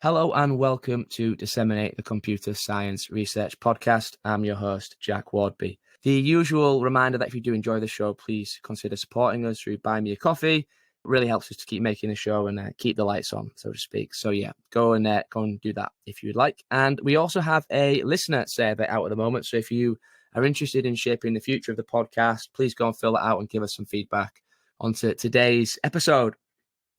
Hello and welcome to Disseminate the Computer Science Research Podcast. I'm your host, Jack Wardby. The usual reminder that if you do enjoy the show, please consider supporting us through Buy Me a Coffee. It really helps us to keep making the show and keep the lights on, so to speak. So yeah, go and do that if you would like. And we also have a listener survey out at the moment. So if you are interested in shaping the future of the podcast, please go and fill that out and give us some feedback onto today's episode.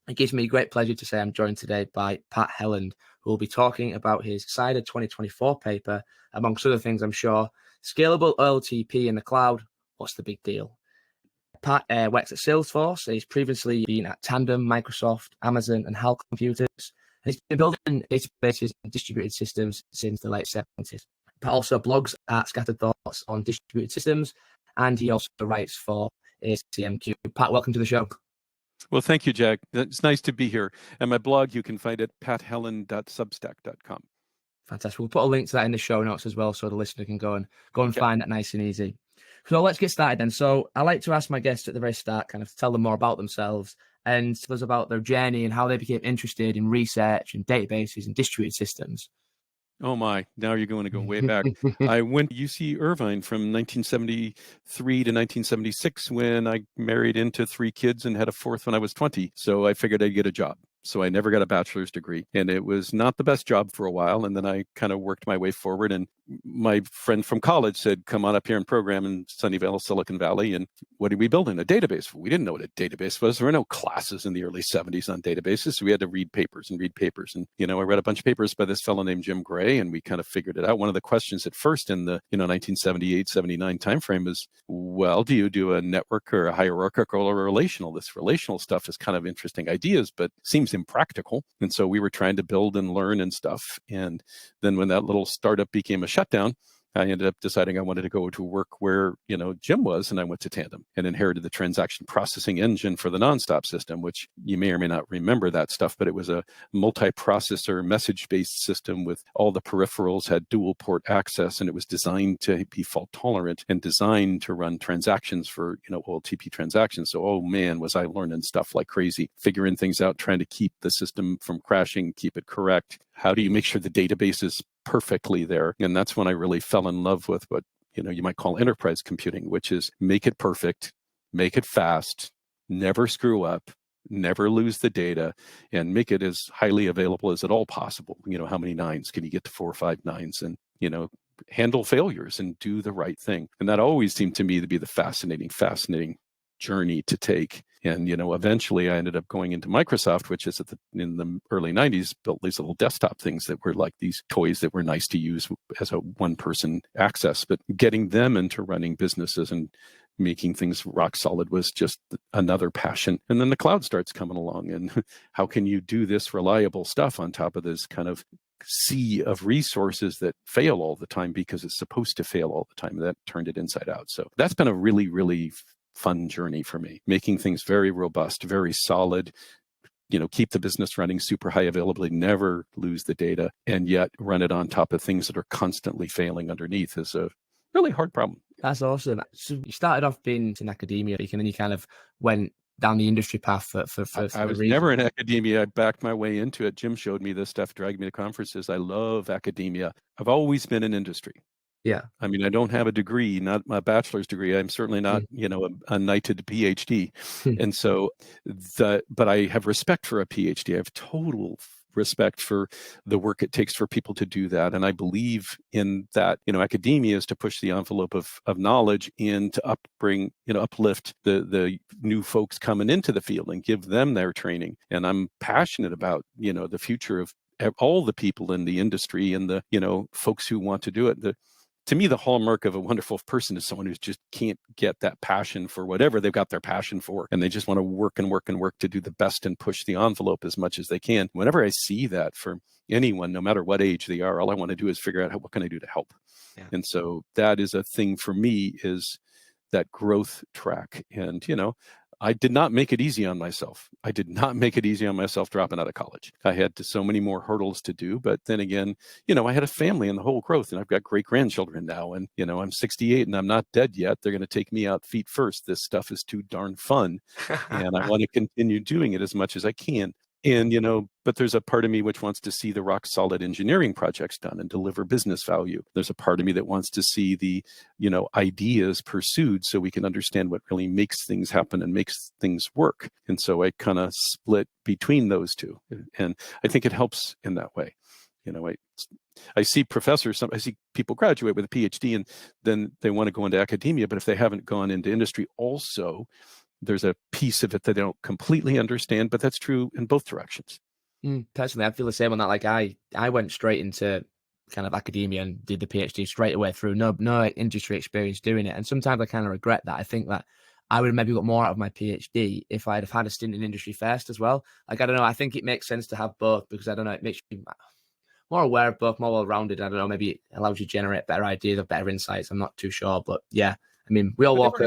It gives me great pleasure to say I'm joined today by Pat Helland, who will be talking about his CIDR 2024 paper, amongst other things, I'm sure. Scalable OLTP in the cloud, what's the big deal? Pat works at Salesforce. He's previously been at Tandem, Microsoft, Amazon, and HAL Computers. And he's been building databases and distributed systems since the late 70s. Pat also blogs at Scattered Thoughts on distributed systems, and he also writes for ACMQ. Pat, welcome to the show. Well, thank you, Jack. It's nice to be here. And my blog, you can find at pathelland.substack.com. Fantastic. We'll put a link to that in the show notes as well, so the listener can go and find that nice and easy. So let's get started then. So I like to ask my guests at the very start, kind of tell them more about themselves and tell us about their journey and how they became interested in research and databases and distributed systems. Oh my, now you're going to go way back. I went to UC Irvine from 1973 to 1976 when I married into 3 kids and had a 4th when I was 20. So I figured I'd get a job. So I never got a bachelor's degree, and it was not the best job for a while. And then I kind of worked my way forward, and my friend from college said, come on up here and program in Sunnyvale, Silicon Valley. And what are we building? A database. We didn't know what a database was. There were no classes in the early 70s on databases. So we had to read papers. And, I read a bunch of papers by this fellow named Jim Gray, and we kind of figured it out. One of the questions at first in the, 1978, 79 timeframe is, well, do you do a network or a hierarchical or a relational? This relational stuff is kind of interesting ideas, but seems impractical. And so we were trying to build and learn and stuff. And then when that little startup became a shutdown, I ended up deciding I wanted to go to work where, Jim was, and I went to Tandem and inherited the transaction processing engine for the nonstop system, which you may or may not remember that stuff, but it was a multi-processor message-based system with all the peripherals, had dual port access, and it was designed to be fault tolerant and designed to run transactions for, OLTP transactions. So, oh man, was I learning stuff like crazy, figuring things out, trying to keep the system from crashing, keep it correct. How do you make sure the database is perfectly there? And that's when I really fell in love with what, you might call enterprise computing, which is make it perfect, make it fast, never screw up, never lose the data, and make it as highly available as at all possible. How many nines can you get to 4 or 5 nines? And, handle failures and do the right thing. And that always seemed to me to be the fascinating journey to take. And, eventually I ended up going into Microsoft, which is in the early 90s, built these little desktop things that were like these toys that were nice to use as a one-person access. But getting them into running businesses and making things rock solid was just another passion. And then the cloud starts coming along. And how can you do this reliable stuff on top of this kind of sea of resources that fail all the time because it's supposed to fail all the time? That turned it inside out. So that's been a really, really fun journey for me, making things very robust, very solid, keep the business running, super high availability, never lose the data, and yet run it on top of things that are constantly failing underneath is a really hard problem. That's awesome. So you started off being in academia, and then you kind of went down the industry path for I was never in academia. I backed my way into it. Jim showed me this stuff, dragged me to conferences. I love academia. I've always been in industry. Yeah. I mean, I don't have a degree, not a bachelor's degree. I'm certainly not, a knighted PhD. And so but I have respect for a PhD. I have total respect for the work it takes for people to do that. And I believe in that, academia is to push the envelope of knowledge and to uplift the new folks coming into the field and give them their training. And I'm passionate about, the future of all the people in the industry and the, folks who want to do it. To me, the hallmark of a wonderful person is someone who just can't get that passion for whatever they've got their passion for. And they just want to work and work and work to do the best and push the envelope as much as they can. Whenever I see that for anyone, no matter what age they are, all I want to do is figure out what can I do to help. Yeah. And so that is a thing for me, is that growth track. And, I did not make it easy on myself. I did not make it easy on myself dropping out of college. I had so many more hurdles to do. But then again, I had a family and the whole growth, and I've got great grandchildren now. And, I'm 68 and I'm not dead yet. They're going to take me out feet first. This stuff is too darn fun. And I want to continue doing it as much as I can. And, but there's a part of me which wants to see the rock solid engineering projects done and deliver business value. There's a part of me that wants to see the, ideas pursued so we can understand what really makes things happen and makes things work. And so I kind of split between those two. And I think it helps in that way. I see professors, I see people graduate with a PhD and then they want to go into academia, but if they haven't gone into industry also, there's a piece of it that they don't completely understand, but that's true in both directions. Personally, I feel the same on that. Like I went straight into kind of academia and did the PhD straight away through no industry experience doing it. And sometimes I kind of regret that. I think that I would have maybe got more out of my PhD if I'd have had a stint in industry first as well. Like, I don't know, I think it makes sense to have both because I don't know, it makes you more aware of both, more well-rounded. I don't know, maybe it allows you to generate better ideas or better insights. I'm not too sure, but yeah, I mean, we all walk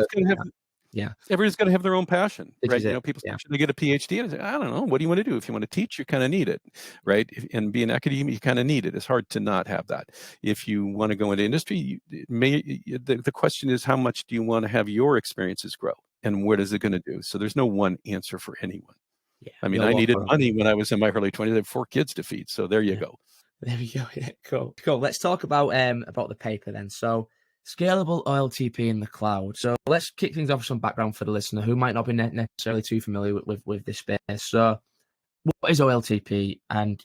yeah, everybody's got to have their own passion, right? People say, should they get a PhD? And I say, I don't know. What do you want to do? If you want to teach, you kind of need it, right? And be an academia, you kind of need it. It's hard to not have that. If you want to go into industry, the question is, how much do you want to have your experiences grow? And what is it going to do? So there's no one answer for anyone. Yeah, I mean, I needed money when I was in my early 20s. I had 4 kids to feed. So there you go. There we go. Yeah, cool. Let's talk about the paper then. So, Scalable OLTP in the cloud. So let's kick things off with some background for the listener who might not be necessarily too familiar with this space. So what is OLTP and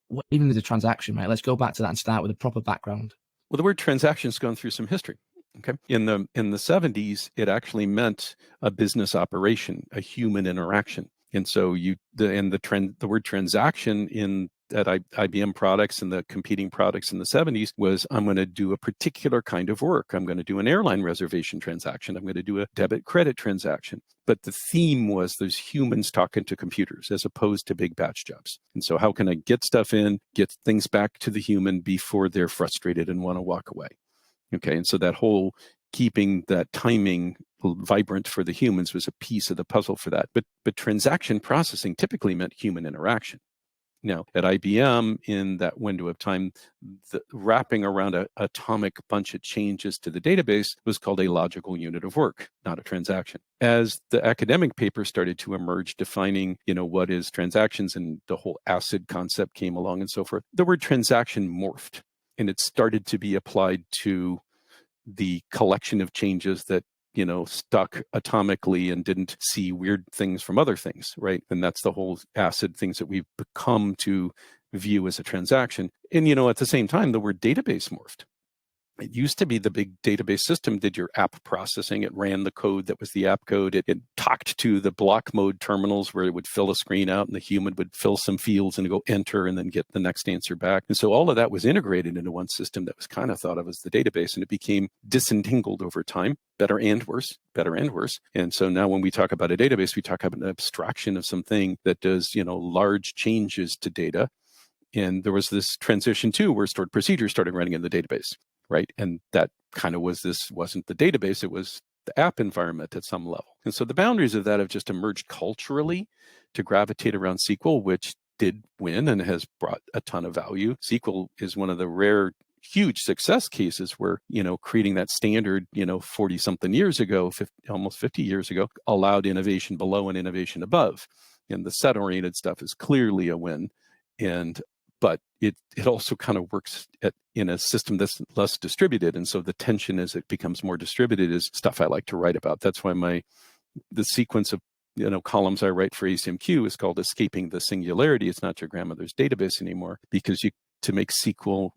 what even is a transaction, right? Let's go back to that and start with a proper background. Well, the word transaction's gone through some history. Okay. In the 70s, it actually meant a business operation, a human interaction. And so the word transaction at IBM products and the competing products in the 70s was, I'm going to do a particular kind of work. I'm going to do an airline reservation transaction. I'm going to do a debit credit transaction. But the theme was there's humans talking to computers as opposed to big batch jobs. And so how can I get stuff in, get things back to the human before they're frustrated and want to walk away? Okay. And so that whole keeping that timing vibrant for the humans was a piece of the puzzle for that. But transaction processing typically meant human interaction. Now, at IBM, in that window of time, wrapping around an atomic bunch of changes to the database was called a logical unit of work, not a transaction. As the academic papers started to emerge defining, what is transactions, and the whole ACID concept came along and so forth, the word transaction morphed, and it started to be applied to the collection of changes that stuck atomically and didn't see weird things from other things, right? And that's the whole ACID things that we've become to view as a transaction. And, at the same time, the word database morphed. It used to be the big database system did your app processing. It ran the code that was the app code. It talked to the block mode terminals where it would fill a screen out and the human would fill some fields and go enter and then get the next answer back. And so all of that was integrated into one system that was kind of thought of as the database, and it became disentangled over time, better and worse. And so now when we talk about a database, we talk about an abstraction of something that does, large changes to data. And there was this transition too where stored procedures started running in the database. Right. And that kind of wasn't the database, it was the app environment at some level. And so the boundaries of that have just emerged culturally to gravitate around SQL, which did win and has brought a ton of value. SQL is one of the rare, huge success cases where, creating that standard, 40 something years ago, almost 50 years ago, allowed innovation below and innovation above. And the set oriented stuff is clearly a win. But it also kind of works in a system that's less distributed. And so the tension as it becomes more distributed is stuff I like to write about. That's why the sequence of columns I write for ACMQ is called Escaping the Singularity. It's not your grandmother's database anymore, because to make SQL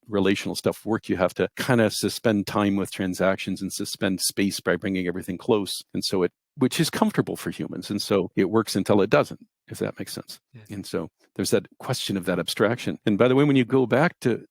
relational stuff work, you have to kind of suspend time with transactions and suspend space by bringing everything close. And so which is comfortable for humans. And so it works until it doesn't, if that makes sense. Yeah. And so there's that question of that abstraction. And by the way, when you go back to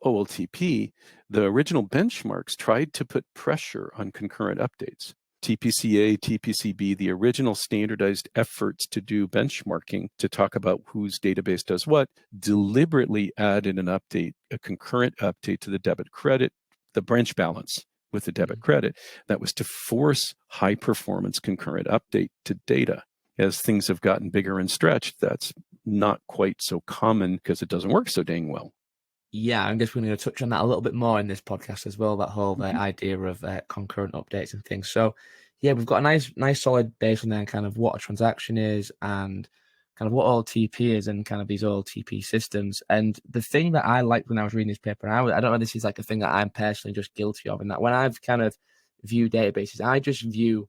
OLTP, the original benchmarks tried to put pressure on concurrent updates. TPCA, TPCB, the original standardized efforts to do benchmarking to talk about whose database does what, deliberately added an update, a concurrent update to the debit credit, the branch balance with the debit credit. That was to force high performance concurrent update to data. As things have gotten bigger and stretched, that's not quite so common because it doesn't work so dang well. Yeah, I guess we're going to touch on that a little bit more in this podcast as well, that whole idea of concurrent updates and things. So, yeah, we've got a nice solid base on there, kind of what a transaction is and kind of what OLTP is and kind of these OLTP systems. And the thing that I liked when I was reading this paper, and I don't know, this is like a thing that I'm personally just guilty of, and that when I've kind of view databases, I just view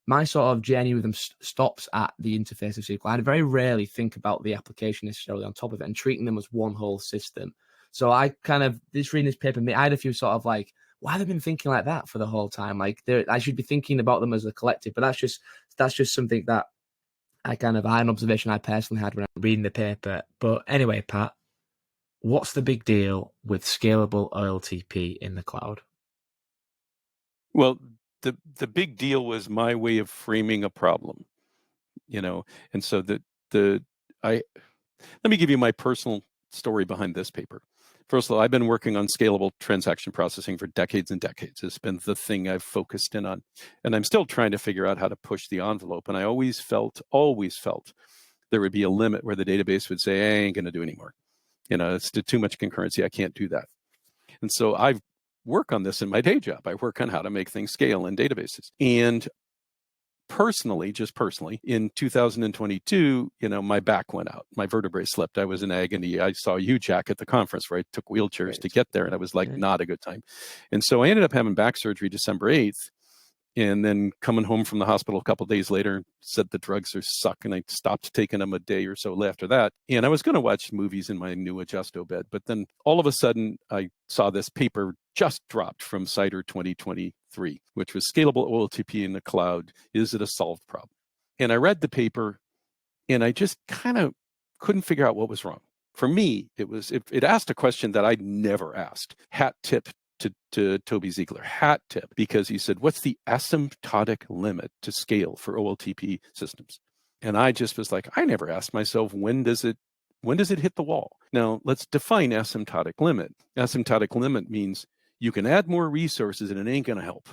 my sort of journey with them stops at the interface of SQL. I very rarely think about the application necessarily on top of it and treating them as one whole system. So I kind of, this reading this paper, I had a few sort of like, why have I been thinking like that for the whole time? Like I should be thinking about them as a collective, but that's just something that I had an observation I personally had when I'm reading the paper. But anyway, Pat, what's the big deal with scalable OLTP in the cloud? Well, the big deal was my way of framing a problem, and so let me give you my personal story behind this paper. First of all, I've been working on scalable transaction processing for decades and decades. It's been the thing I've focused in on, and I'm still trying to figure out how to push the envelope. And I always felt there would be a limit where the database would say, I ain't going to do anymore. It's too much concurrency. I can't do that. And so I work on this in my day job. I work on how to make things scale in databases. And just personally, in 2022, my back went out. My vertebrae slipped. I was in agony. I saw you, Jack, at the conference where I took wheelchairs to get there, and I was like, not a good time. And so I ended up having back surgery December 8th. And then coming home from the hospital a couple of days later, said the drugs suck, and I stopped taking them a day or so after that. And I was going to watch movies in my new adjusto bed, but then all of a sudden I saw this paper just dropped from CIDR 2023, which was Scalable OLTP in the Cloud. Is it a solved problem? And I read the paper, and I just kind of couldn't figure out what was wrong. For me, it asked a question that I'd never asked. Hat tip to Toby Ziegler, hat tip, because he said, what's the asymptotic limit to scale for OLTP systems? And I just was like, I never asked myself, when does it hit the wall? Now, let's define asymptotic limit. Asymptotic limit means you can add more resources and it ain't going to help.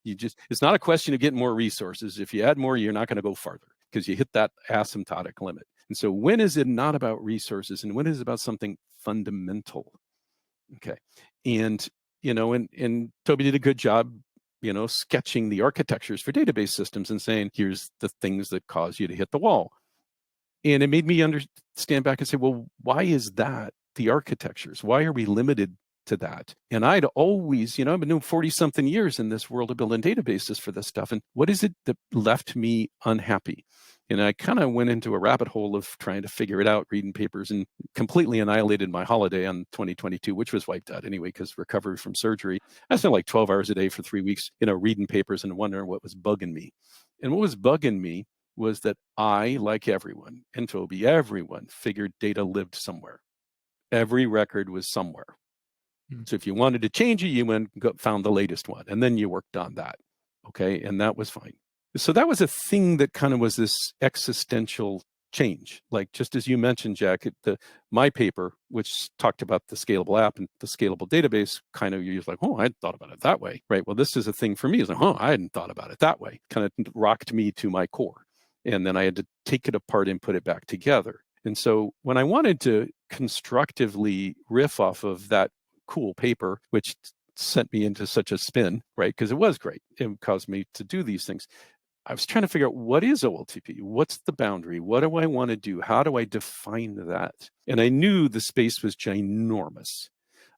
It's not a question of getting more resources. If you add more, you're not going to go farther because you hit that asymptotic limit. And so when is it not about resources and when is it about something fundamental? Okay. And Toby did a good job, sketching the architectures for database systems and saying, here's the things that cause you to hit the wall. And it made me stand back and say, well, why is that the architectures? Why are we limited to that? And I'd always, I've been doing 40 something years in this world of building databases for this stuff. And what is it that left me unhappy? And I kind of went into a rabbit hole of trying to figure it out, reading papers, and completely annihilated my holiday on 2022, which was wiped out anyway, because recovery from surgery. I spent like 12 hours a day for 3 weeks, reading papers and wondering what was bugging me. And what was bugging me was that I, like everyone, and Toby, everyone figured data lived somewhere. Every record was somewhere. So if you wanted to change it, you went and found the latest one, and then you worked on that. Okay, and that was fine. So that was a thing that kind of was this existential change. Like, just as you mentioned, Jack, my paper, which talked about the scalable app and the scalable database, kind of, you're like, oh, I hadn't thought about it that way, right? Well, this is a thing for me. It's like, oh, I hadn't thought about it that way. Kind of rocked me to my core. And then I had to take it apart and put it back together. And so when I wanted to constructively riff off of that cool paper, which sent me into such a spin, right? Because it was great. It caused me to do these things. I was trying to figure out, what is OLTP? What's the boundary? What do I want to do? How do I define that? And I knew the space was ginormous.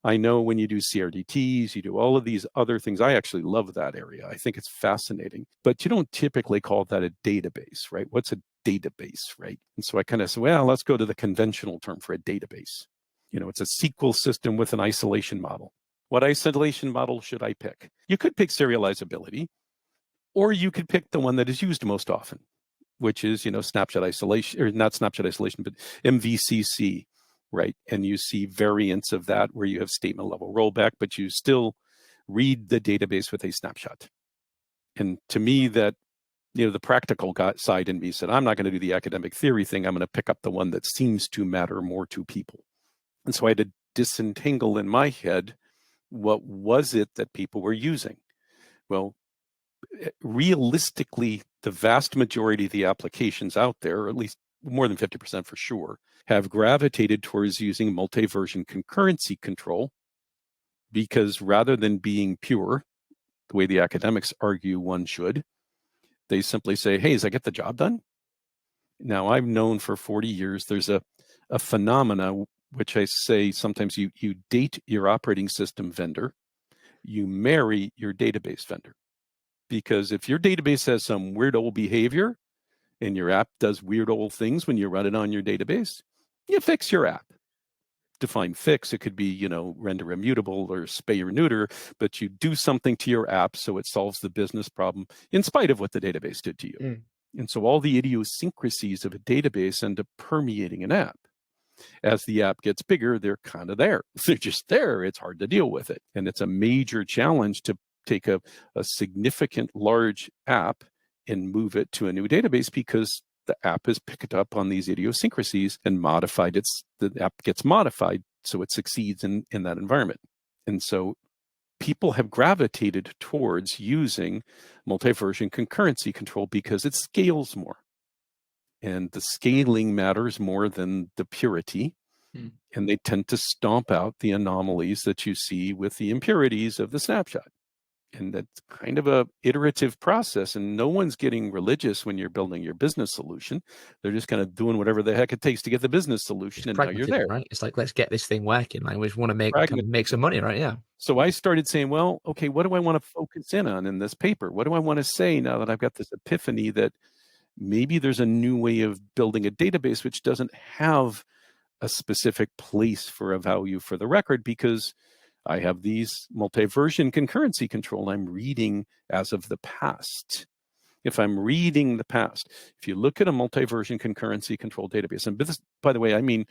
I know when you do CRDTs, you do all of these other things. I actually love that area. I think it's fascinating, but you don't typically call that a database, right? What's a database, right? And so I kind of said, well, let's go to the conventional term for a database. It's a SQL system with an isolation model. What isolation model should I pick? You could pick serializability, or you could pick the one that is used most often, which is, snapshot isolation, or not snapshot isolation, but MVCC, right? And you see variants of that where you have statement level rollback, but you still read the database with a snapshot. And to me, that, the practical side in me said, I'm not going to do the academic theory thing. I'm going to pick up the one that seems to matter more to people. And so I had to disentangle in my head, what was it that people were using? Well, realistically, the vast majority of the applications out there, or at least more than 50% for sure, have gravitated towards using multi-version concurrency control, because rather than being pure, the way the academics argue one should, they simply say, hey, does I get the job done? Now, I've known for 40 years there's a phenomena which I say sometimes you date your operating system vendor, you marry your database vendor. Because if your database has some weird old behavior and your app does weird old things when you run it on your database, you fix your app. Define fix, it could be, render immutable or spay or neuter, but you do something to your app so it solves the business problem in spite of what the database did to you. Mm. And so all the idiosyncrasies of a database end up permeating an app. As the app gets bigger, they're kind of there. They're just there. It's hard to deal with it. And it's a major challenge to take a significant large app and move it to a new database because the app has picked up on these idiosyncrasies and the app gets modified so it succeeds in that environment. And so people have gravitated towards using multi-version concurrency control because it scales more. And the scaling matters more than the purity. Mm. And they tend to stomp out the anomalies that you see with the impurities of the snapshot. And that's kind of a iterative process. And no one's getting religious when you're building your business solution. They're just kind of doing whatever the heck it takes to get the business solution. And now you're there. Right? It's like, let's get this thing working. Like, we just want to make some money, right? Yeah. So I started saying, well, okay, what do I want to focus in on in this paper? What do I want to say now that I've got this epiphany that maybe there's a new way of building a database which doesn't have a specific place for a value for the record because I have these multi-version concurrency control. I'm reading as of the past. If I'm reading the past, if you look at a multi-version concurrency control database, and this, by the way, I mean,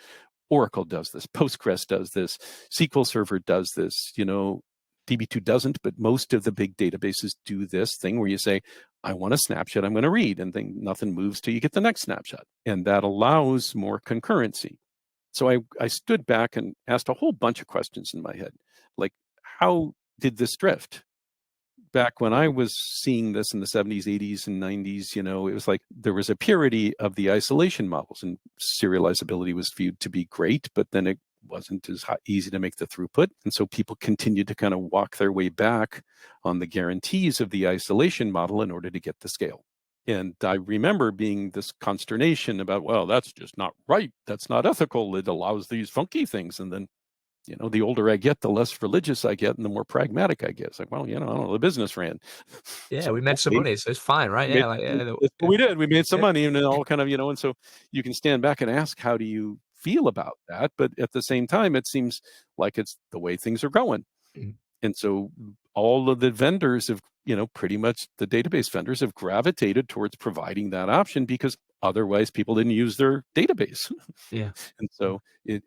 Oracle does this, Postgres does this, SQL Server does this, DB2 doesn't, but most of the big databases do this thing where you say, I want a snapshot I'm going to read, and then nothing moves till you get the next snapshot. And that allows more concurrency. So I stood back and asked a whole bunch of questions in my head, like, how did this drift? Back when I was seeing this in the 70s, 80s, and 90s, it was like there was a purity of the isolation models, and serializability was viewed to be great, but then it wasn't as easy to make the throughput. And so people continued to kind of walk their way back on the guarantees of the isolation model in order to get the scale. And I remember being this consternation about, well, that's just not right. That's not ethical. It allows these funky things. And then, the older I get, the less religious I get and the more pragmatic I get. It's like, well, I don't know, the business ran. Yeah, So we made some money, so it's fine, right? Yeah, that's what we did. We made some money and it all kind of, and so you can stand back and ask, how do you feel about that? But at the same time, it seems like it's the way things are going. Mm-hmm. And so all of the vendors have, pretty much the database vendors have gravitated towards providing that option because otherwise people didn't use their database. Yeah. And so I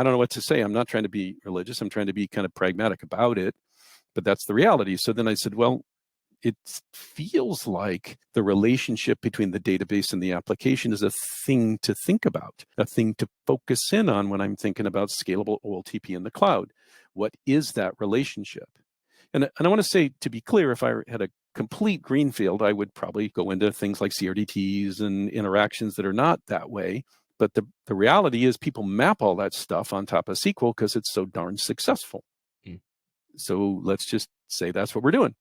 don't know what to say. I'm not trying to be religious. I'm trying to be kind of pragmatic about it, but that's the reality. So then I said, well, it feels like the relationship between the database and the application is a thing to think about, a thing to focus in on when I'm thinking about scalable OLTP in the cloud. What is that relationship? And I want to say, to be clear, if I had a complete greenfield, I would probably go into things like CRDTs and interactions that are not that way. But the reality is people map all that stuff on top of SQL because it's so darn successful. Mm. So let's just say that's what we're doing.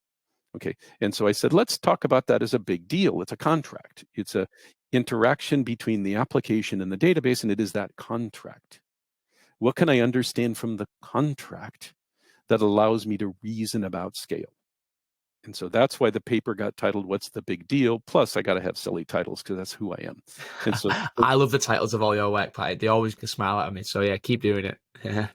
Okay. And so I said, let's talk about that as a big deal. It's a contract. It's a interaction between the application and the database, and it is that contract. What can I understand from the contract that allows me to reason about scale? And so that's why the paper got titled, What's the Big Deal? Plus, I got to have silly titles because that's who I am. And so I love the titles of all your work, Pat. They always smile at me. So yeah, keep doing it.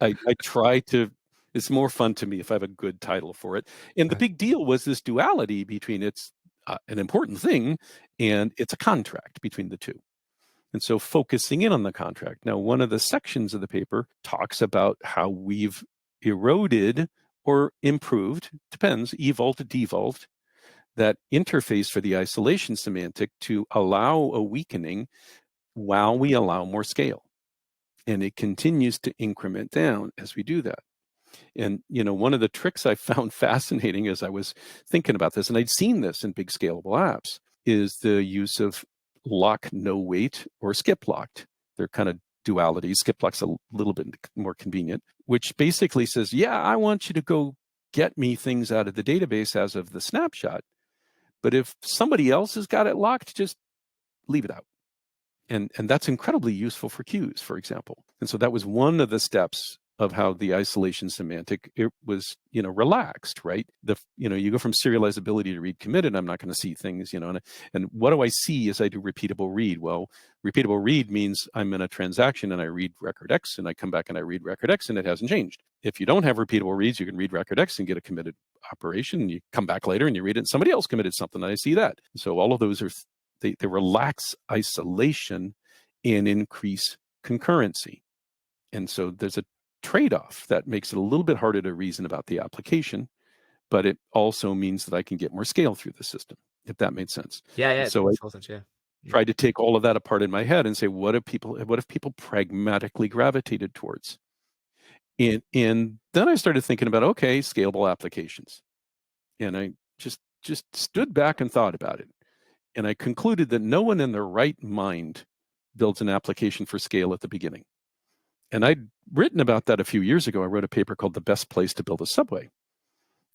I try to. It's more fun to me if I have a good title for it. And the big deal was this duality between it's an important thing and it's a contract between the two. And so focusing in on the contract. Now, one of the sections of the paper talks about how we've eroded or improved, depends, evolved, devolved, that interface for the isolation semantic to allow a weakening while we allow more scale. And it continues to increment down as we do that. And, one of the tricks I found fascinating as I was thinking about this, and I'd seen this in big scalable apps, is the use of lock no wait or skip locked. They're kind of dualities. Skip lock's a little bit more convenient, which basically says, yeah, I want you to go get me things out of the database as of the snapshot. But if somebody else has got it locked, just leave it out. And that's incredibly useful for queues, for example. And so that was one of the steps of how the isolation semantic, it was, relaxed, right? You go from serializability to read committed. I'm not going to see things, and what do I see as I do repeatable read? Well, repeatable read means I'm in a transaction and I read record X and I come back and I read record X and it hasn't changed. If you don't have repeatable reads, you can read record X and get a committed operation. And you come back later and you read it and somebody else committed something and I see that. So all of those are, they relax isolation and increase concurrency. And so there's a trade-off that makes it a little bit harder to reason about the application, but it also means that I can get more scale through the system, if that made sense. Yeah. So I tried to take all of that apart in my head and say, what if people pragmatically gravitated towards? And then I started thinking about, okay, scalable applications. And I just stood back and thought about it. And I concluded that no one in their right mind builds an application for scale at the beginning. And I'd written about that a few years ago. I wrote a paper called The Best Place to Build a Subway,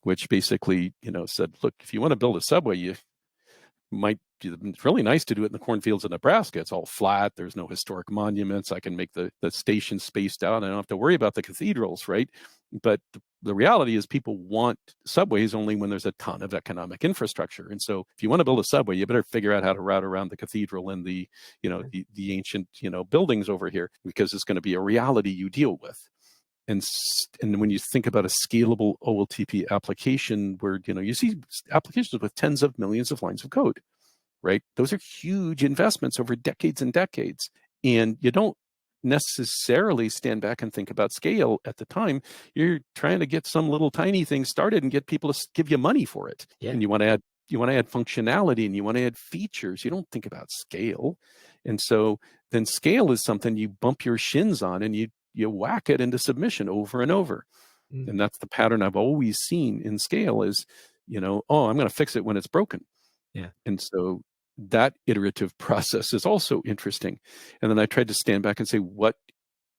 which basically, said, look, if you want to build a subway, it's really nice to do it in the cornfields of Nebraska. It's all flat. There's no historic monuments. I can make the station spaced out. I don't have to worry about the cathedrals, right? But the reality is people want subways only when there's a ton of economic infrastructure. And so if you want to build a subway, you better figure out how to route around the cathedral and the ancient, buildings over here, because it's going to be a reality you deal with. And when you think about a scalable OLTP application where, you see applications with tens of millions of lines of code, right? Those are huge investments over decades and decades. And you don't necessarily stand back and think about scale at the time. You're trying to get some little tiny thing started and get people to give you money for it. Yeah. And you want to add functionality and you want to add features. You don't think about scale. And so then scale is something you bump your shins on and you whack it into submission over and over. Mm. And that's the pattern I've always seen in scale is, I'm going to fix it when it's broken. Yeah. And so that iterative process is also interesting. And then I tried to stand back and say, what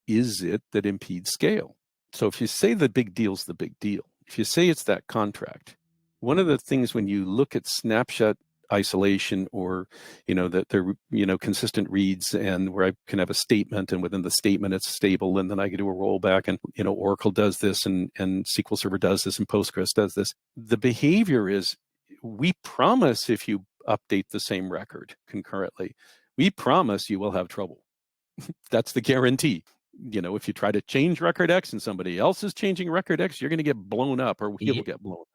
is it that impedes scale? So if you say the big deal's the big deal, if you say it's that contract, one of the things when you look at snapshot isolation or, that they're, consistent reads and where I can have a statement and within the statement it's stable and then I can do a rollback and, Oracle does this and SQL Server does this and Postgres does this. The behavior is we promise if you update the same record concurrently, we promise you will have trouble. That's the guarantee. If you try to change record X and somebody else is changing record X, you're going to get blown up or he'll get blown up.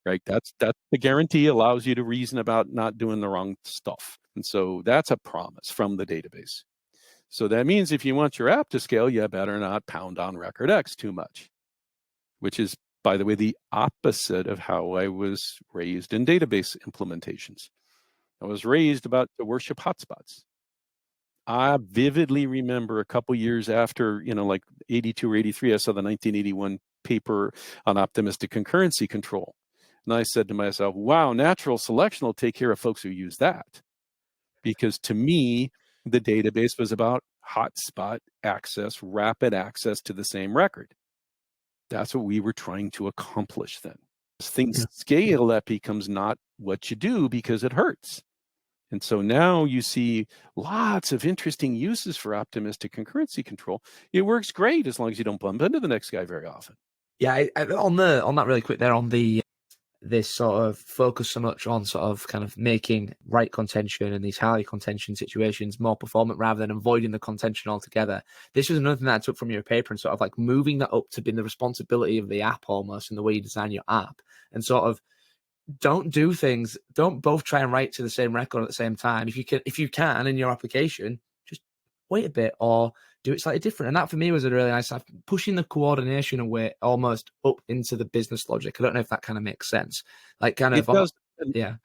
Right? That's the guarantee allows you to reason about not doing the wrong stuff. And so that's a promise from the database. So that means if you want your app to scale, you better not pound on record X too much, which is, by the way, the opposite of how I was raised in database implementations. I was raised to worship hotspots. I vividly remember a couple years after, like 82 or 83, I saw the 1981 paper on optimistic concurrency control. And I said to myself, wow, natural selection will take care of folks who use that. Because to me, the database was about hotspot access, rapid access to the same record. That's what we were trying to accomplish then. As things scale, that becomes not what you do because it hurts. And so now you see lots of interesting uses for optimistic concurrency control. It works great as long as you don't bump into the next guy very often. Yeah, on that really quick there, on this sort of focus so much on sort of kind of making right contention and these highly contention situations more performant rather than avoiding the contention altogether. This was another thing that I took from your paper and sort of like moving that up to being the responsibility of the app almost and the way you design your app, and sort of don't both try and write to the same record at the same time. If you can in your application, just wait a bit or do it slightly different. And that for me was a really nice stuff, pushing the coordination away almost up into the business logic. I don't know if that kind of makes sense. Like kind of, it does. Yeah.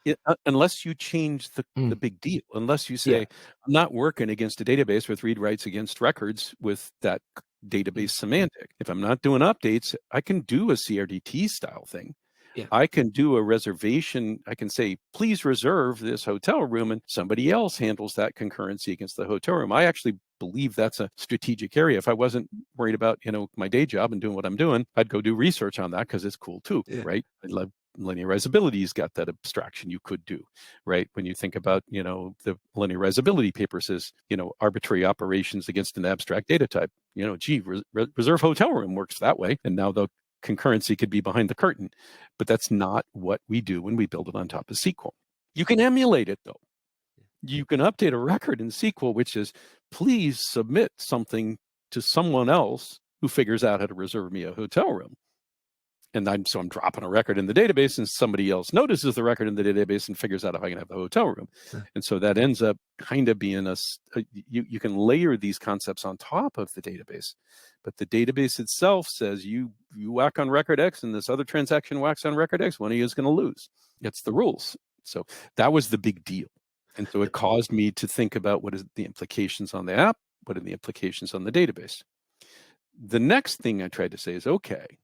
Unless you change the big deal, unless you say, I'm not working against a database with read writes against records with that database semantic. If I'm not doing updates, I can do a CRDT style thing. Yeah. I can do a reservation. I can say, please reserve this hotel room, and somebody else handles that concurrency against the hotel room. I actually believe that's a strategic area. If I wasn't worried about, my day job and doing what I'm doing, I'd go do research on that because it's cool too, right? I love linearizability's got that abstraction you could do, right? When you think about, the linearizability paper says, arbitrary operations against an abstract data type, reserve hotel room works that way. And now the concurrency could be behind the curtain, but that's not what we do when we build it on top of SQL. You can emulate it though. You can update a record in SQL, which is, please submit something to someone else who figures out how to reserve me a hotel room. And I'm dropping a record in the database, and somebody else notices the record in the database and figures out if I can have the hotel room. And so that ends up kind of being you can layer these concepts on top of the database, but the database itself says you whack on record X and this other transaction whacks on record X, one of you is going to lose. It's the rules. So that was the big deal. And so it caused me to think about what is the implications on the app, what are the implications on the database. The next thing I tried to say is, okay,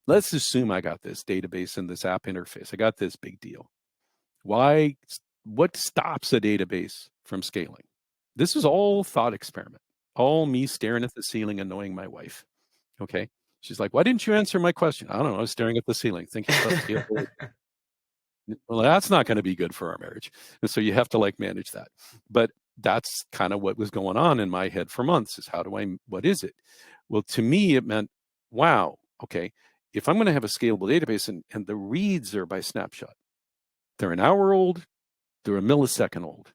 let's assume I got this database and this app interface. I got this big deal. What stops a database from scaling? This is all thought experiment, all me staring at the ceiling, annoying my wife. Okay. She's like, why didn't you answer my question? I don't know. I was staring at the ceiling thinking about scalability. Well, that's not going to be good for our marriage. And so you have to manage that. But that's kind of what was going on in my head for months is what is it? Well, to me, it meant, wow, okay, if I'm going to have a scalable database and the reads are by snapshot, they're an hour old, they're a millisecond old.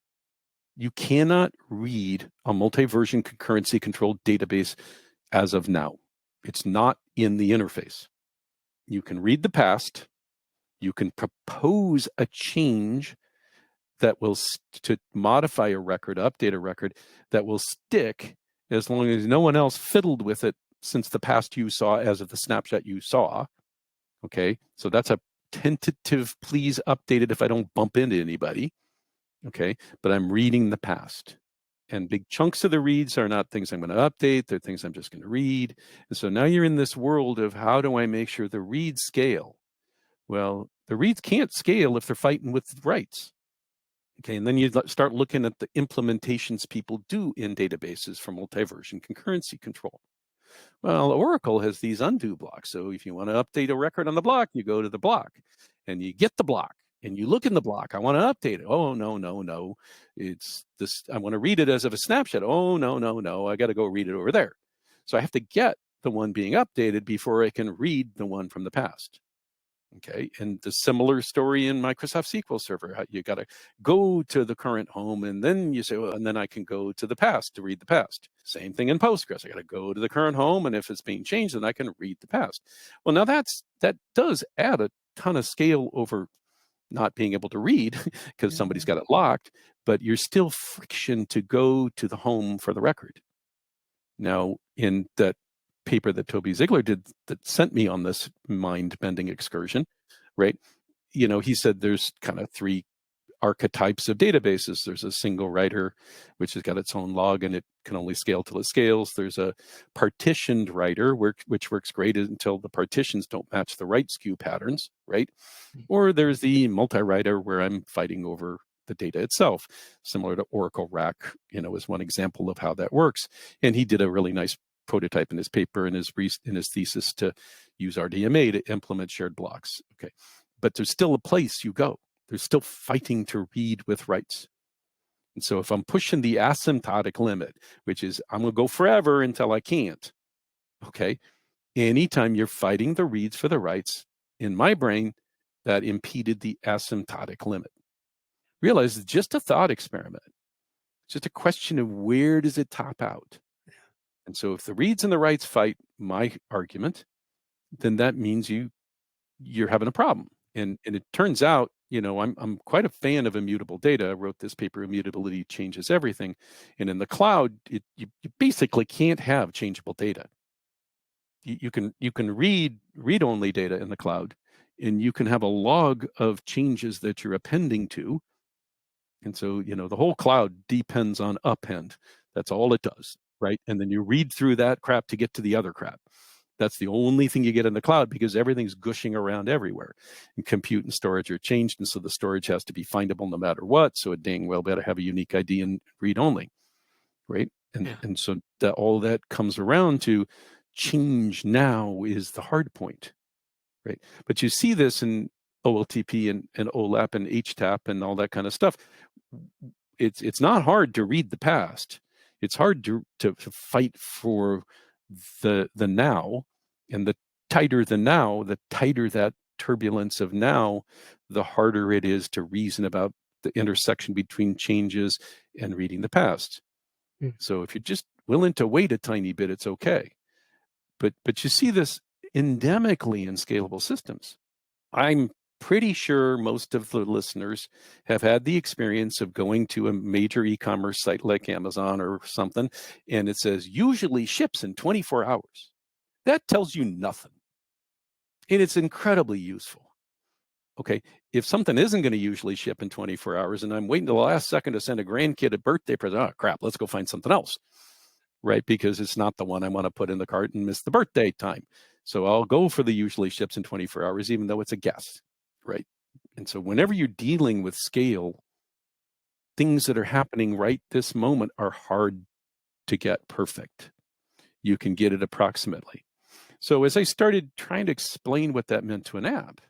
You cannot read a multi-version concurrency controlled database as of now. It's not in the interface. You can read the past. You can propose a change that will to modify a record, update a record that will stick as long as no one else fiddled with it since the past you saw as of the snapshot you saw. Okay, so that's a tentative, please update it if I don't bump into anybody. Okay, but I'm reading the past. And big chunks of the reads are not things I'm going to update, they're things I'm just going to read. And so now you're in this world of how do I make sure the reads scale? Well, the reads can't scale if they're fighting with writes. Okay, and then you start looking at the implementations people do in databases for multi-version concurrency control. Well, Oracle has these undo blocks. So if you want to update a record on the block, you go to the block and you get the block and you look in the block. I want to update it. Oh, no. It's this. I want to read it as of a snapshot. Oh, no. I got to go read it over there. So I have to get the one being updated before I can read the one from the past. Okay, and the similar story in Microsoft SQL Server. You got to go to the current home, and then you say, well, and then I can go to the past to read the past. Same thing in Postgres. I got to go to the current home, and if it's being changed, then I can read the past. Well, now that does add a ton of scale over not being able to read because somebody's got it locked, but you're still friction to go to the home for the record. Now, in that paper that Toby Ziegler did that sent me on this mind-bending excursion, right? He said there's kind of three archetypes of databases. There's a single writer, which has got its own log and it can only scale till it scales. There's a partitioned writer, which works great until the partitions don't match the write skew patterns, right? Or there's the multi-writer where I'm fighting over the data itself, similar to Oracle RAC, is one example of how that works. And he did a really nice prototype in his paper and in his thesis to use RDMA to implement shared blocks. Okay, but there's still a place you go. There's still fighting to read with writes. And so if I'm pushing the asymptotic limit, which is I'm going to go forever until I can't, okay, anytime you're fighting the reads for the writes, in my brain, that impeded the asymptotic limit. Realize it's just a thought experiment. It's just a question of where does it top out? And so if the reads and the writes fight my argument, then that means you're having a problem. And it turns out, I'm quite a fan of immutable data. I wrote this paper, Immutability Changes Everything. And in the cloud, you basically can't have changeable data. You can read-only data in the cloud, and you can have a log of changes that you're appending to. And so, the whole cloud depends on append. That's all it does. Right? And then you read through that crap to get to the other crap. That's the only thing you get in the cloud because everything's gushing around everywhere. And compute and storage are changed. And so the storage has to be findable no matter what. So it dang well better have a unique ID and read only. Right? And so all that comes around to change now is the hard point. right? But you see this in OLTP and OLAP and HTAP and all that kind of stuff. It's not hard to read the past. It's hard to fight for the now, and the tighter the now, the tighter that turbulence of now, the harder it is to reason about the intersection between changes and reading the past. So if you're just willing to wait a tiny bit, it's okay. But you see this endemically in scalable systems. I'm pretty sure most of the listeners have had the experience of going to a major e-commerce site like Amazon or something, and it says usually ships in 24 hours. That tells you nothing. And it's incredibly useful. Okay, if something isn't going to usually ship in 24 hours and I'm waiting till the last second to send a grandkid a birthday present, oh crap, let's go find something else, right? Because it's not the one I want to put in the cart and miss the birthday time. So I'll go for the usually ships in 24 hours, even though it's a guess, right? And so whenever you're dealing with scale, things that are happening right this moment are hard to get perfect. You can get it approximately. So as I started trying to explain what that meant to an app,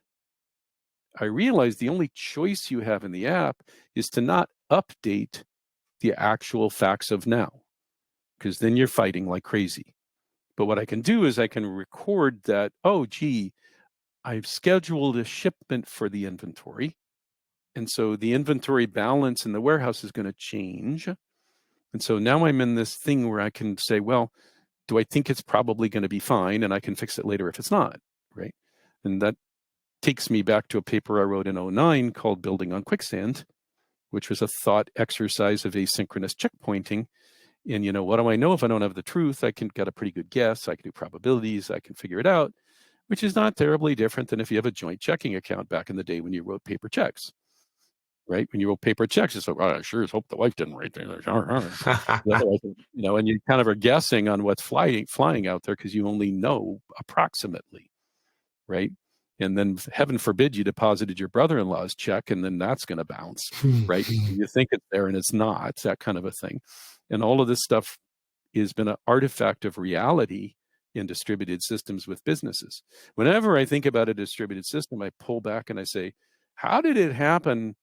I realized the only choice you have in the app is to not update the actual facts of now, because then you're fighting like crazy. But what I can do is I can record that, oh, gee, I've scheduled a shipment for the inventory. And so the inventory balance in the warehouse is going to change. And so now I'm in this thing where I can say, well, do I think it's probably going to be fine? And I can fix it later if it's not, right? And that takes me back to a paper I wrote in 2009 called Building on Quicksand, which was a thought exercise of asynchronous checkpointing. And, you know, what do I know if I don't have the truth? I can get a pretty good guess. I can do probabilities. I can figure it out, which is not terribly different than if you have a joint checking account back in the day when you wrote paper checks, right? When you wrote paper checks, it's like, oh, I sure hope the wife didn't write there. You know, and you kind of are guessing on what's flying out there because you only know approximately, right? And then heaven forbid you deposited your brother-in-law's check and then that's going to bounce, right? You think it's there and it's not. It's that kind of a thing. And all of this stuff has been an artifact of reality in distributed systems with businesses. Whenever I think about a distributed system, I pull back and I say, how did it happen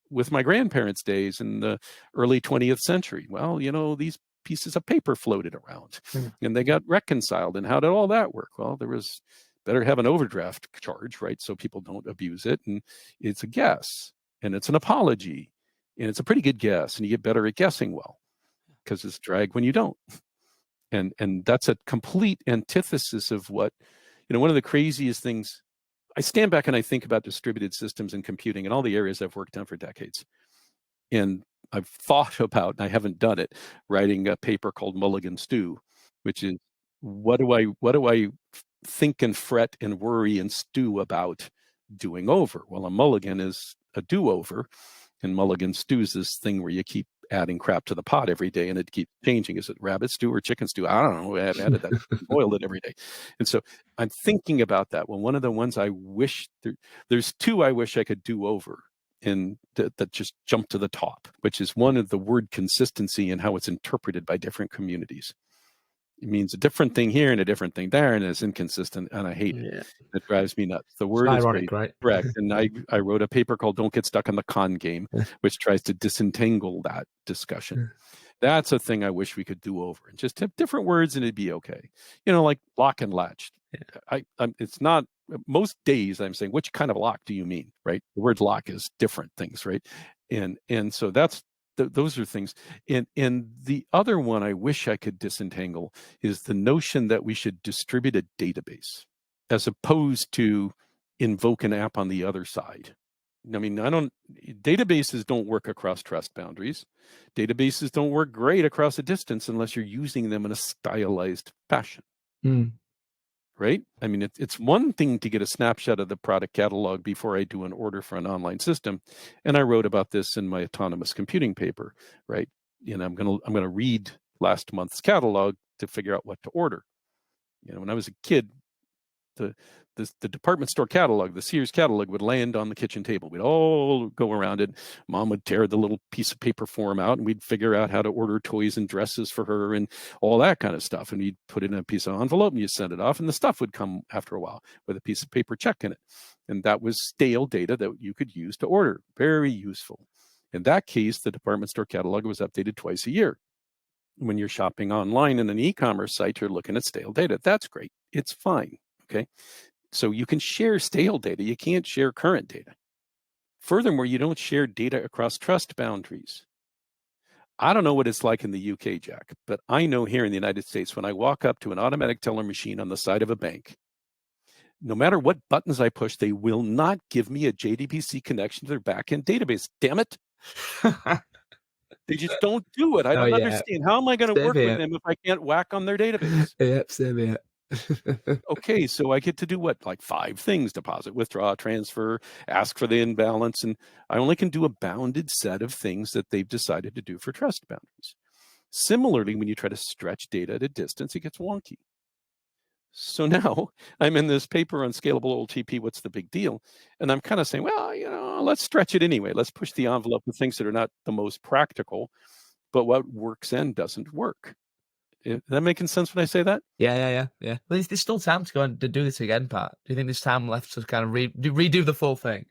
with my grandparents' days in the early 20th century? Well, you know, these pieces of paper floated around and they got reconciled. And how did all that work? Well, there was better have an overdraft charge, right? So people don't abuse it. And it's a guess and it's an apology and it's a pretty good guess. And you get better at guessing well because it's drag when you don't. And that's a complete antithesis of what, you know, one of the craziest things, I stand back and I think about distributed systems and computing and all the areas I've worked on for decades. And I've thought about, and I haven't done it, writing a paper called Mulligan Stew, which is what do I think and fret and worry and stew about doing over? Well, a mulligan is a do-over, and Mulligan Stew is this thing where you keep adding crap to the pot every day and it keeps changing. Is it rabbit stew or chicken stew? I don't know. I've added that, boiled it every day. And so I'm thinking about that. Well, one of the ones I wish, there's two I wish I could do over and that just jump to the top, which is one of the word consistency and how it's interpreted by different communities. It means a different thing here and a different thing there, and it's inconsistent, and I hate it. It drives me nuts. The word is ironic, right? Correct. And I wrote a paper called Don't Get Stuck on the Con Game, which tries to disentangle that discussion. That's a thing I wish we could do over and just have different words and it'd be okay. You know, like lock and latch. It's not, most days I'm saying, which kind of lock do you mean, right? The word lock is different things, right? And so that's, those are things. And the other one I wish I could disentangle is the notion that we should distribute a database as opposed to invoke an app on the other side. I mean, databases don't work across trust boundaries. Databases don't work great across a distance unless you're using them in a stylized fashion. Right? I mean, it's one thing to get a snapshot of the product catalog before I do an order for an online system. And I wrote about this in my autonomous computing paper, right? You know, I'm gonna read last month's catalog to figure out what to order. You know, when I was a kid, the the department store catalog, the Sears catalog, would land on the kitchen table. We'd all go around it. Mom would tear the little piece of paper form out, and we'd figure out how to order toys and dresses for her and all that kind of stuff. And we'd put it in a piece of envelope, and you send it off, and the stuff would come after a while with a piece of paper check in it. And that was stale data that you could use to order. Very useful. In that case, the department store catalog was updated twice a year. When you're shopping online in an e-commerce site, you're looking at stale data. That's great. It's fine. Okay. So you can share stale data. You can't share current data. Furthermore, you don't share data across trust boundaries. I don't know what it's like in the UK, Jack, but I know here in the United States, when I walk up to an automatic teller machine on the side of a bank, no matter what buttons I push, they will not give me a JDBC connection to their backend database. Damn it. They just don't do it. I don't understand. How am I going to work with them if I can't whack on their database? Yep, same here. Okay, so I get to do what? Like 5 things: deposit, withdraw, transfer, ask for the imbalance. And I only can do a bounded set of things that they've decided to do for trust boundaries. Similarly, when you try to stretch data at a distance, it gets wonky. So now I'm in this paper on scalable OLTP, what's the big deal? And I'm kind of saying, well, let's stretch it anyway. Let's push the envelope with things that are not the most practical, but what works and doesn't work. Is that making sense when I say that? Yeah. Well, there's still time to go and to do this again, Pat. Do you think there's time left to kind of redo the full thing?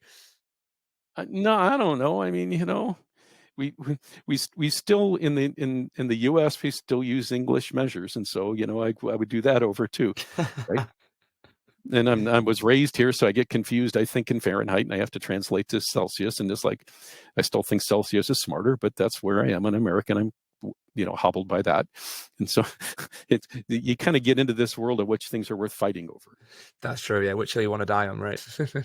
No, I don't know. I mean, we still in the US we still use English measures, and so I would do that over too, right? And I was raised here, so I get confused. I think in Fahrenheit, and I have to translate to Celsius, and just like I still think Celsius is smarter, but that's where I am. An American, I'm hobbled by that, and so you kind of get into this world of which things are worth fighting over. That's true. Yeah, which hill you want to die on, right?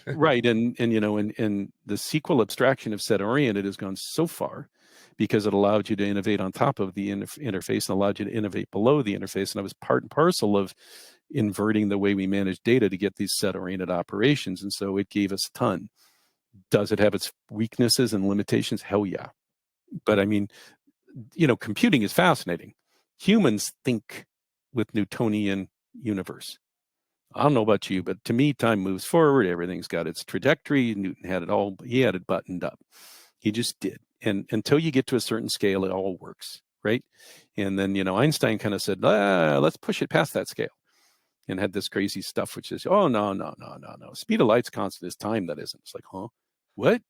Right, and the SQL abstraction of set oriented has gone so far because it allowed you to innovate on top of the interface and allowed you to innovate below the interface. And I was part and parcel of inverting the way we manage data to get these set oriented operations, and so it gave us a ton. Does it have its weaknesses and limitations? Hell yeah. But I mean, computing is fascinating. Humans think with Newtonian universe. I don't know about you, but to me, time moves forward. Everything's got its trajectory. Newton had it all. He had it buttoned up. He just did. And until you get to a certain scale, it all works, right? And then, Einstein kind of said, let's push it past that scale, and had this crazy stuff, which is, oh, no. Speed of light's constant, is time that isn't. It's like, huh? What?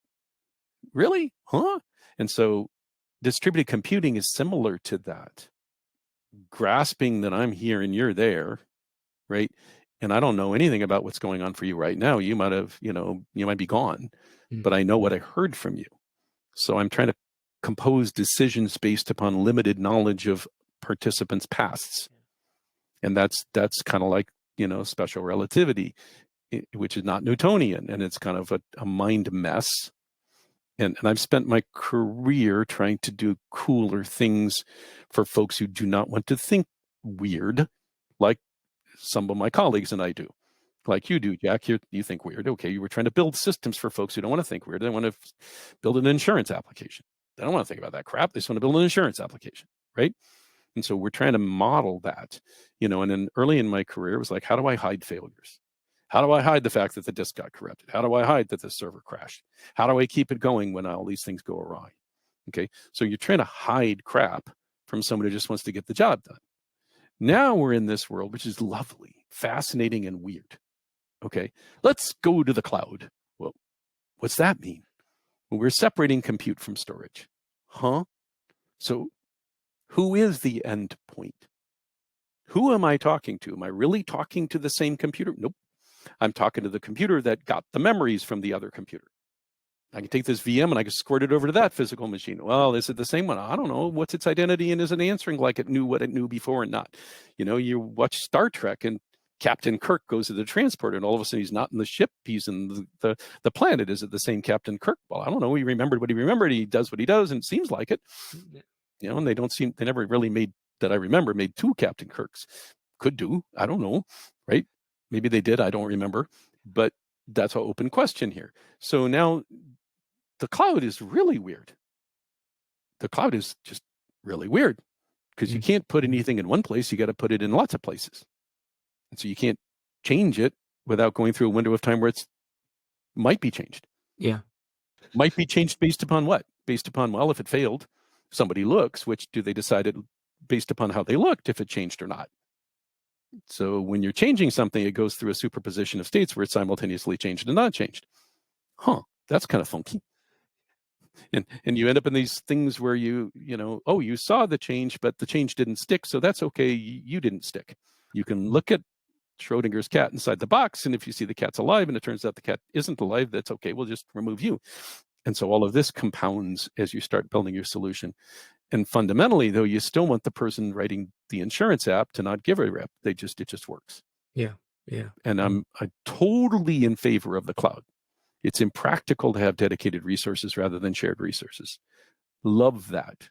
Really? Huh? And so distributed computing is similar to that. Grasping that I'm here and you're there, right? And I don't know anything about what's going on for you right now. You might have, you might be gone, but I know what I heard from you. So I'm trying to compose decisions based upon limited knowledge of participants' pasts. And that's kind of like, special relativity, which is not Newtonian, and it's kind of a mind mess. And I've spent my career trying to do cooler things for folks who do not want to think weird, like some of my colleagues and I do. Like you do, Jack. You think weird. Okay, you were trying to build systems for folks who don't want to think weird. They want to build an insurance application. They don't want to think about that crap. They just want to build an insurance application, right? And so we're trying to model that, and then early in my career, it was like, how do I hide failures? How do I hide the fact that the disk got corrupted? How do I hide that the server crashed? How do I keep it going when all these things go awry? Okay, so you're trying to hide crap from someone who just wants to get the job done. Now we're in this world, which is lovely, fascinating, and weird. Okay, let's go to the cloud. Well, what's that mean? Well, we're separating compute from storage. Huh? So who is the end point? Who am I talking to? Am I really talking to the same computer? Nope. I'm talking to the computer that got the memories from the other computer. I can take this VM and I can squirt it over to that physical machine. Well, is it the same one? I don't know. What's its identity, and is it answering like it knew what it knew before and not? You watch Star Trek and Captain Kirk goes to the transporter, and all of a sudden he's not in the ship. He's in the planet. Is it the same Captain Kirk? Well, I don't know. He remembered what he remembered. He does what he does, and it seems like it. And they never really made, that I remember, made 2 Captain Kirks. Could do. I don't know. Right? Maybe they did. I don't remember. But that's an open question here. So now the cloud is really weird. The cloud is just really weird because you can't put anything in one place. You got to put it in lots of places. And so you can't change it without going through a window of time where it's might be changed. Yeah. Might be changed based upon what? Based upon, well, if it failed, somebody looks, which do they decide it based upon how they looked, if it changed or not? So when you're changing something, it goes through a superposition of states where it's simultaneously changed and not changed. That's kind of funky. And you end up in these things where you saw the change, but the change didn't stick. So that's okay. You didn't stick. You can look at Schrodinger's cat inside the box. And if you see the cat's alive and it turns out the cat isn't alive, that's okay. We'll just remove you. And so all of this compounds as you start building your solution. And fundamentally, though, you still want the person writing the insurance app to not give a rep. It just works. Yeah. Yeah. And I'm totally in favor of the cloud. It's impractical to have dedicated resources rather than shared resources. Love that.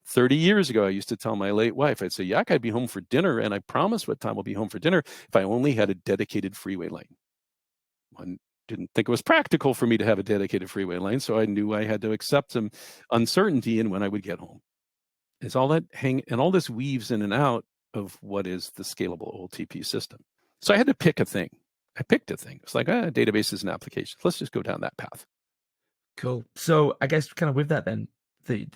30 years ago, I used to tell my late wife, I'd say, Yak, I'd be home for dinner, and I promise what time I'll be home for dinner if I only had a dedicated freeway lane. I didn't think it was practical for me to have a dedicated freeway lane, so I knew I had to accept some uncertainty in when I would get home. It's all that and all this weaves in and out of what is the scalable OLTP system. So I had to pick a thing. I picked a thing. It's like, databases and applications. Let's just go down that path. Cool. So I guess kind of with that then,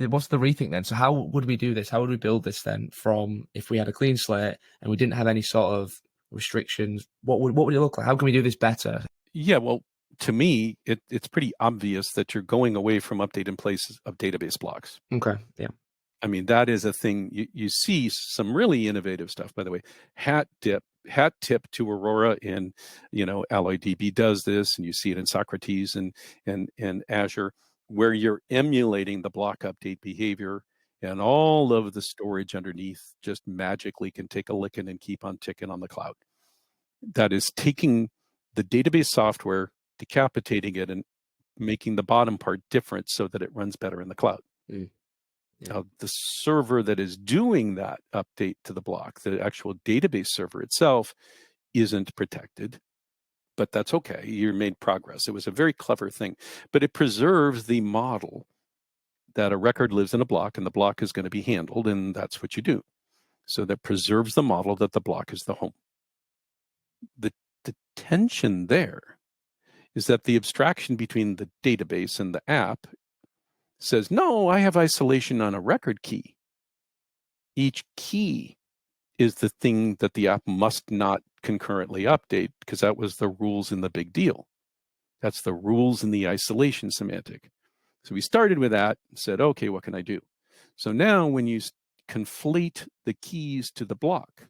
what's the rethink then? So how would we do this? How would we build this then from if we had a clean slate and we didn't have any sort of restrictions? What would it look like? How can we do this better? Yeah, well, to me, it's pretty obvious that you're going away from update in place of database blocks. Okay. Yeah. I mean, that is a thing. You see some really innovative stuff, by the way. Hat tip to Aurora in, AlloyDB does this, and you see it in Socrates and Azure, where you're emulating the block update behavior, and all of the storage underneath just magically can take a licking and keep on ticking on the cloud. That is taking the database software, decapitating it, and making the bottom part different so that it runs better in the cloud. Mm. Yeah. Now, the server that is doing that update to the block, the actual database server itself, isn't protected, but that's okay. You made progress. It was a very clever thing, but it preserves the model that a record lives in a block and the block is going to be handled, and that's what you do. So that preserves the model that the block is the home. The tension there is that the abstraction between the database and the app says, no, I have isolation on a record key. Each key is the thing that the app must not concurrently update, because that was the rules in the big deal. That's the rules in the isolation semantic. So we started with that and said, okay, what can I do? So now when you conflate the keys to the block,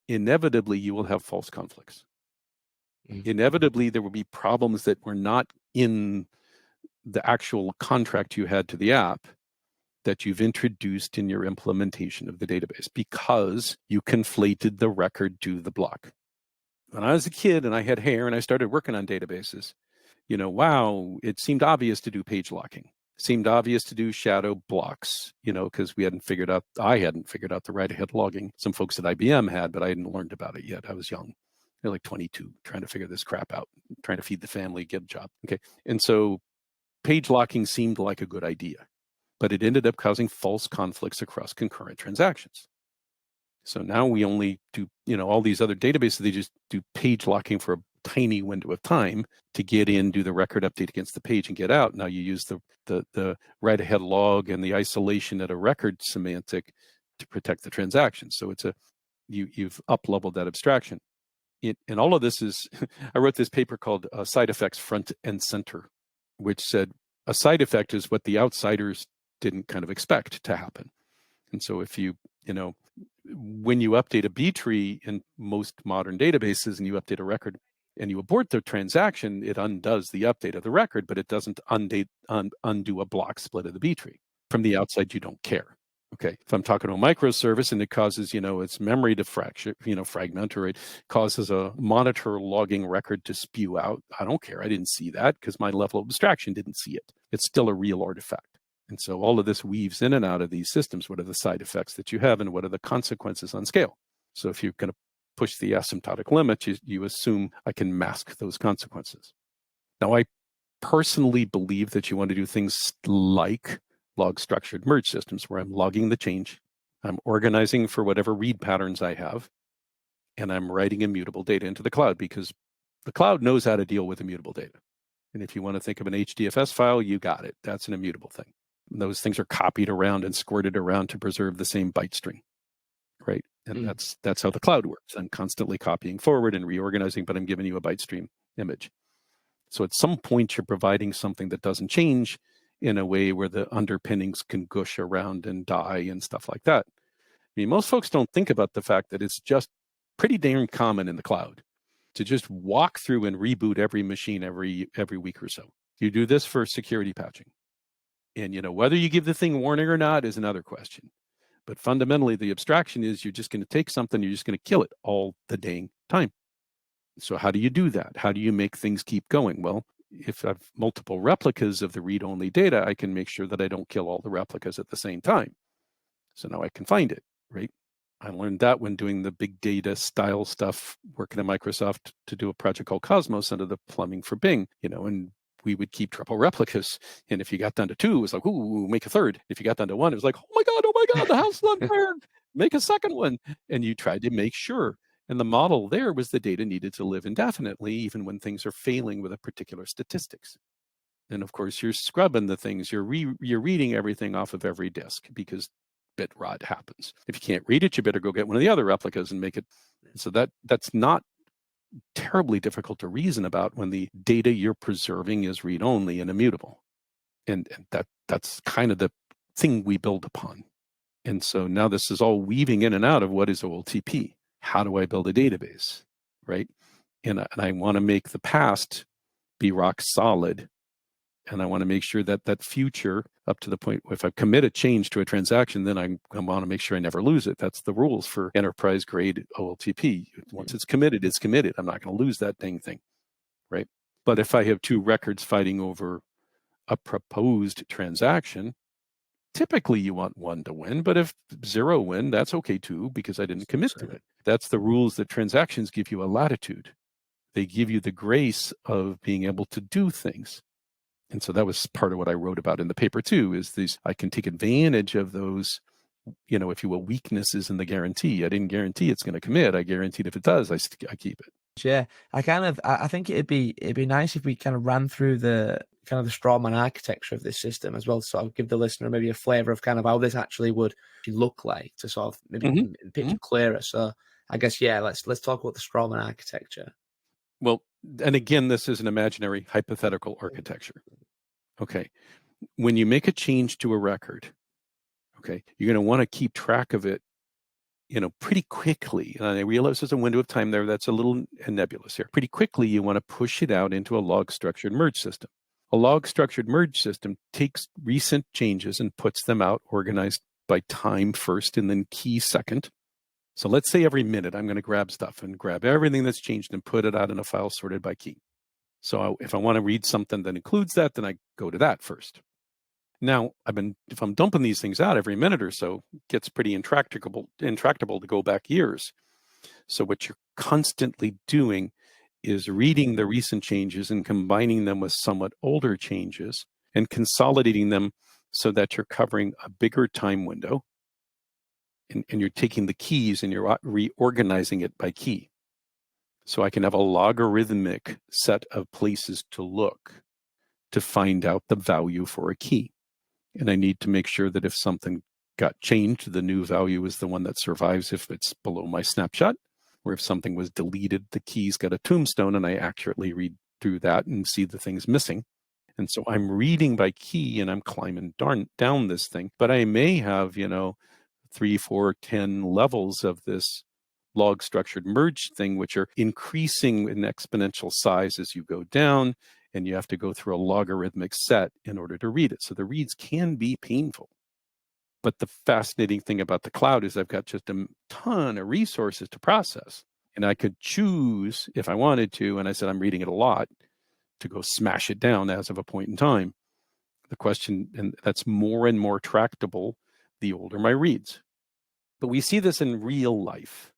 inevitably you will have false conflicts. Inevitably, there will be problems that were not in the actual contract you had to the app that you've introduced in your implementation of the database because you conflated the record to the block. When I was a kid and I had hair and I started working on databases, it seemed obvious to do page locking. It seemed obvious to do shadow blocks, because I hadn't figured out the write-ahead logging. Some folks at IBM had, but I hadn't learned about it yet. I was young. They're like 22, trying to figure this crap out, trying to feed the family, get a job. Okay. And so page locking seemed like a good idea, but it ended up causing false conflicts across concurrent transactions. So now we only do, all these other databases, they just do page locking for a tiny window of time to get in, do the record update against the page and get out. Now you use the write-ahead log and the isolation at a record semantic to protect the transaction. So you've up-leveled that abstraction. And all of this is, I wrote this paper called Side Effects Front and Center, which said a side effect is what the outsiders didn't kind of expect to happen. And so if when you update a B tree in most modern databases and you update a record and you abort the transaction, it undoes the update of the record, but it doesn't undo a block split of the B tree. From the outside, you don't care. Okay, if I'm talking to a microservice and it causes, its memory to fragment, or it causes a monitor logging record to spew out, I don't care. I didn't see that because my level of abstraction didn't see it. It's still a real artifact. And so all of this weaves in and out of these systems. What are the side effects that you have and what are the consequences on scale? So if you're going to push the asymptotic limit, you assume I can mask those consequences. Now, I personally believe that you want to do things like log structured merge systems where I'm logging the change, I'm organizing for whatever read patterns I have, and I'm writing immutable data into the cloud, because The cloud knows how to deal with immutable data. And if you want to think of an HDFS file, you got it. That's an immutable thing. Those things are copied around and squirted around to preserve the same byte string, right? And that's how the cloud works. I'm constantly copying forward and reorganizing, but I'm giving you a byte stream image. So at some point, you're providing something that doesn't change in a way where the underpinnings can gush around and die and stuff like that. I mean, most folks don't think about the fact that it's just pretty darn common in the cloud to just walk through and reboot every machine every week or so. You do this for security patching. And whether you give the thing warning or not is another question. But fundamentally, the abstraction is you're just going to take something, you're just going to kill it all the dang time. So how do you do that? How do you make things keep going? Well, if I have multiple replicas of the read-only data, I can make sure that I don't kill all the replicas at the same time. So now I can find it, right? I learned that when doing the big data style stuff, working at Microsoft to do a project called Cosmos under the plumbing for Bing, and we would keep triple replicas. And if you got down to 2, it was like, ooh, make a third. If you got down to 1, it was like, oh my God, the house is on fire. Make a second one. And you tried to make sure. And the model there was the data needed to live indefinitely, even when things are failing with a particular statistics. And of course, you're scrubbing the things. You're reading everything off of every disk because bit rot happens. If you can't read it, you better go get one of the other replicas and make it. So that's not terribly difficult to reason about when the data you're preserving is read-only and immutable. And that's kind of the thing we build upon. And so now this is all weaving in and out of what is OLTP. How do I build a database, right? And I want to make the past be rock solid. And I want to make sure that that future, up to the point if I commit a change to a transaction, then I want to make sure I never lose it. That's the rules for enterprise grade OLTP. Once it's committed, it's committed. I'm not going to lose that dang thing, right? But if I have 2 records fighting over a proposed transaction, typically you want 1 to win, but if 0 win, that's okay too, because I didn't commit to it. That's the rules that transactions give you a latitude. They give you the grace of being able to do things. And so that was part of what I wrote about in the paper too, is I can take advantage of those, if you will, weaknesses in the guarantee. I didn't guarantee it's going to commit. I guaranteed if it does, I keep it. Yeah, I think it'd be nice if we kind of ran through the strawman architecture of this system as well, to sort of give the listener maybe a flavor of kind of how this actually would look like, to sort of maybe picture clearer. So I guess, yeah, let's talk about the strawman architecture. Well, and again, this is an imaginary hypothetical architecture. Okay. When you make a change to a record, okay, you're going to want to keep track of it, pretty quickly. And I realize there's a window of time there that's a little nebulous here. Pretty quickly, you want to push it out into a log structured merge system. A log structured merge system takes recent changes and puts them out organized by time first and then key second. So let's say every minute I'm going to grab stuff and grab everything that's changed and put it out in a file sorted by key. So if I want to read something that includes that, then I go to that first. Now, if I'm dumping these things out every minute or so, it gets pretty intractable to go back years. So what you're constantly doing is reading the recent changes and combining them with somewhat older changes and consolidating them so that you're covering a bigger time window. And you're taking the keys and you're reorganizing it by key. So I can have a logarithmic set of places to look to find out the value for a key. And I need to make sure that if something got changed, the new value is the one that survives if it's below my snapshot. Or if something was deleted, the key's got a tombstone and I accurately read through that and see the things missing. And so I'm reading by key and I'm climbing down this thing. But I may have, 3, 4, 10 levels of this log structured merge thing, which are increasing in exponential size as you go down, and you have to go through a logarithmic set in order to read it. So the reads can be painful. But the fascinating thing about the cloud is I've got just a ton of resources to process. And I could choose, if I wanted to, and I said I'm reading it a lot, to go smash it down as of a point in time. The question, and that's more and more tractable the older my reads. But we see this in real life.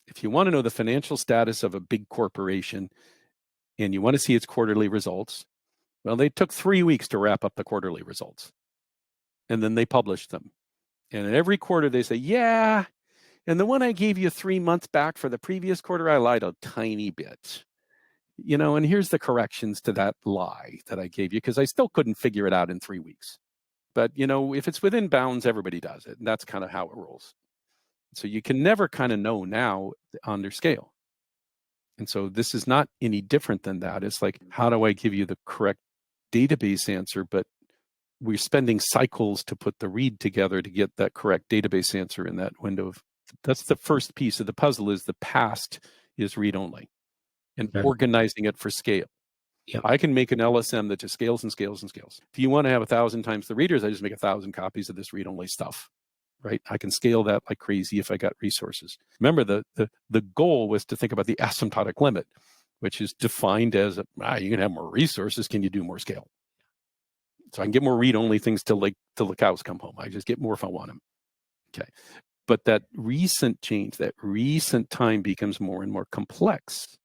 If you want to know the financial status of a big corporation and you want to see its quarterly results, well, they took 3 weeks to wrap up the quarterly results. And then they published them. And in every quarter they say, yeah, and the one I gave you 3 months back for the previous quarter, I lied a tiny bit. And here's the corrections to that lie that I gave you, because I still couldn't figure it out in 3 weeks. But, if it's within bounds, everybody does it. And that's kind of how it rolls. So you can never kind of know now on their scale. And so this is not any different than that. It's like, how do I give you the correct database answer? But we're spending cycles to put the read together to get that correct database answer in that window. That's the first piece of the puzzle, is the past is read only, and organizing it for scale. Yep. I can make an LSM that just scales and scales and scales. If you want to have 1,000 times the readers, I just make 1,000 copies of this read-only stuff, right? I can scale that like crazy if I got resources. Remember, the goal was to think about the asymptotic limit, which is defined as, you can have more resources. Can you do more scale? So I can get more read-only things till the cows come home. I just get more if I want them. Okay. But that recent change, that recent time becomes more and more complex.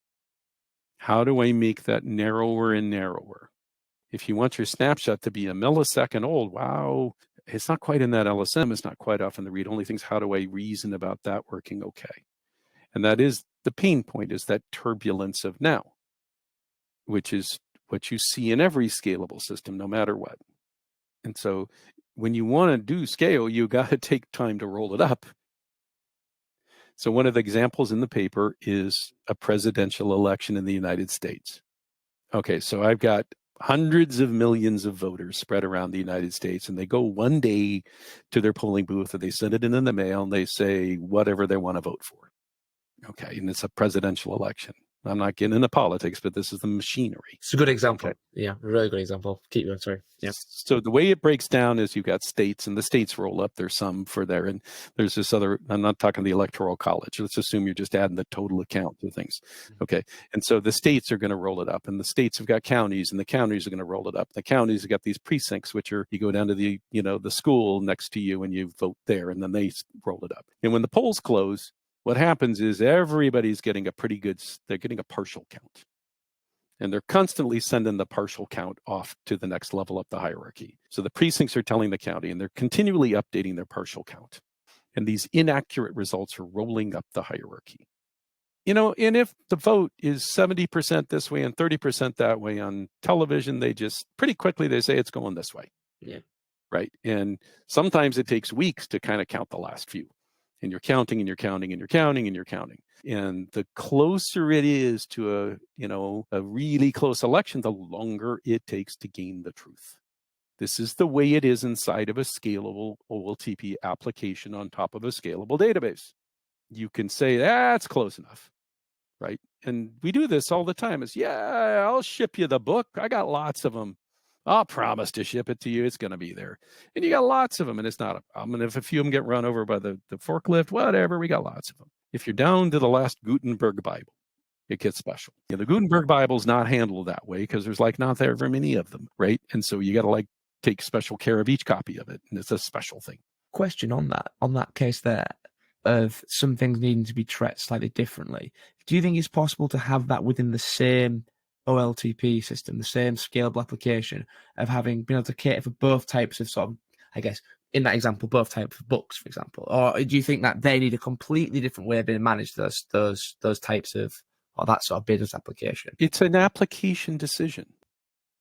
How do I make that narrower and narrower? If you want your snapshot to be a millisecond old, wow, it's not quite in that LSM. It's not quite off in the read-only things. How do I reason about that working okay? And that is the pain point, is that turbulence of now, which is what you see in every scalable system, no matter what. And so when you want to do scale, you got to take time to roll it up. So one of the examples in the paper is a presidential election in the United States. Okay, so I've got hundreds of millions of voters spread around the United States, and they go one day to their polling booth, and they send it in the mail, and they say whatever they want to vote for. Okay, and it's a presidential election. I'm not getting into politics, but this is the machinery. It's a good example. Okay. Yeah, a really good example. Keep going, sorry. Yeah. So the way it breaks down is you've got states, and the states roll up. There's some for there, and there's this other, I'm not talking the electoral college. Let's assume you're just adding the total account to things. Okay, and so the states are going to roll it up, and the states have got counties, and the counties are going to roll it up. The counties have got these precincts, which are, you go down to the, the school next to you, and you vote there, and then they roll it up. And when the polls close, what happens is everybody's getting they're getting a partial count. And they're constantly sending the partial count off to the next level up the hierarchy. So the precincts are telling the county, and they're continually updating their partial count. And these inaccurate results are rolling up the hierarchy. And if the vote is 70% this way and 30% that way on television, they just pretty quickly, they say it's going this way. Yeah. Right. And sometimes it takes weeks to kind of count the last few. And you're counting and you're counting and you're counting and you're counting. And the closer it is to a really close election, the longer it takes to gain the truth. This is the way it is inside of a scalable OLTP application on top of a scalable database. You can say, that's close enough, right? And we do this all the time. It's, I'll ship you the book. I got lots of them. I'll promise to ship it to you. It's going to be there. And you got lots of them, and it's not a problem. And if a few of them get run over by the forklift, whatever, we got lots of them. If you're down to the last Gutenberg Bible, it gets special. The Gutenberg Bible is not handled that way because there's not there very many of them, right? And so you got to take special care of each copy of it. And it's a special thing. Question on that case there of some things needing to be treated slightly differently. Do you think it's possible to have that within the same OLTP system, the same scalable application of having been able to cater for both types of sort of, I guess, in that example, both types of books, for example? Or do you think that they need a completely different way of being managed, those types of, or that sort of business application? It's an application decision.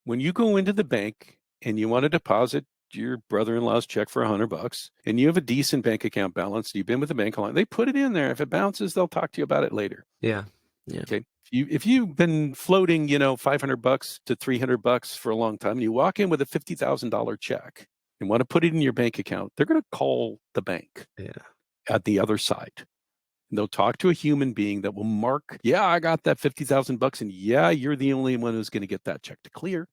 When you go into the bank and you want to deposit your brother-in-law's check for $100 and you have a decent bank account balance, you've been with the bank a long, they put it in there. If it bounces, they'll talk to you about it later. Yeah. Okay. If you've been floating, $500 to $300 for a long time, and you walk in with a $50,000 check and want to put it in your bank account, they're going to call the bank at the other side. And they'll talk to a human being that will mark, I got that $50,000, and you're the only one who's going to get that check to clear.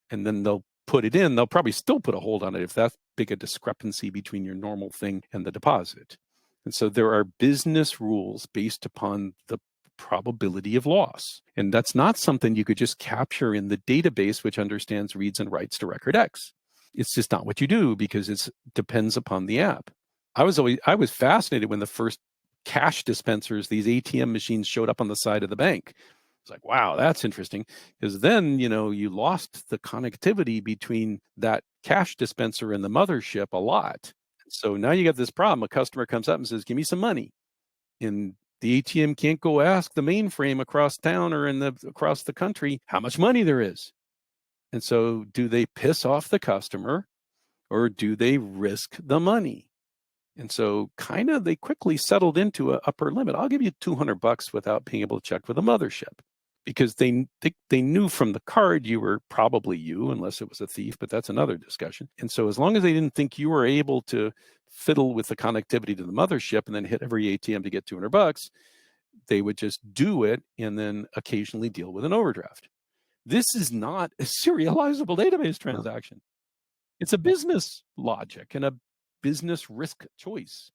And then they'll put it in. They'll probably still put a hold on it if that's big a discrepancy between your normal thing and the deposit. And so there are business rules based upon the probability of loss. And that's not something you could just capture in the database, which understands reads and writes to record X. It's just not what you do because it depends upon the app. I was fascinated when the first cash dispensers, these ATM machines, showed up on the side of the bank. It's like, wow, that's interesting. Because then, you lost the connectivity between that cash dispenser and the mothership a lot. So now you got this problem. A customer comes up and says, give me some money. And The ATM can't go ask the mainframe across town or across the country how much money there is. And so do they piss off the customer or do they risk the money? And so kind of they quickly settled into an upper limit. I'll give you $200 without being able to check with a mothership, because they knew from the card you were probably you, unless it was a thief, but that's another discussion. And so as long as they didn't think you were able to fiddle with the connectivity to the mothership and then hit every ATM to get $200, they would just do it and then occasionally deal with an overdraft. This is not a serializable database transaction. It's a business logic and a business risk choice.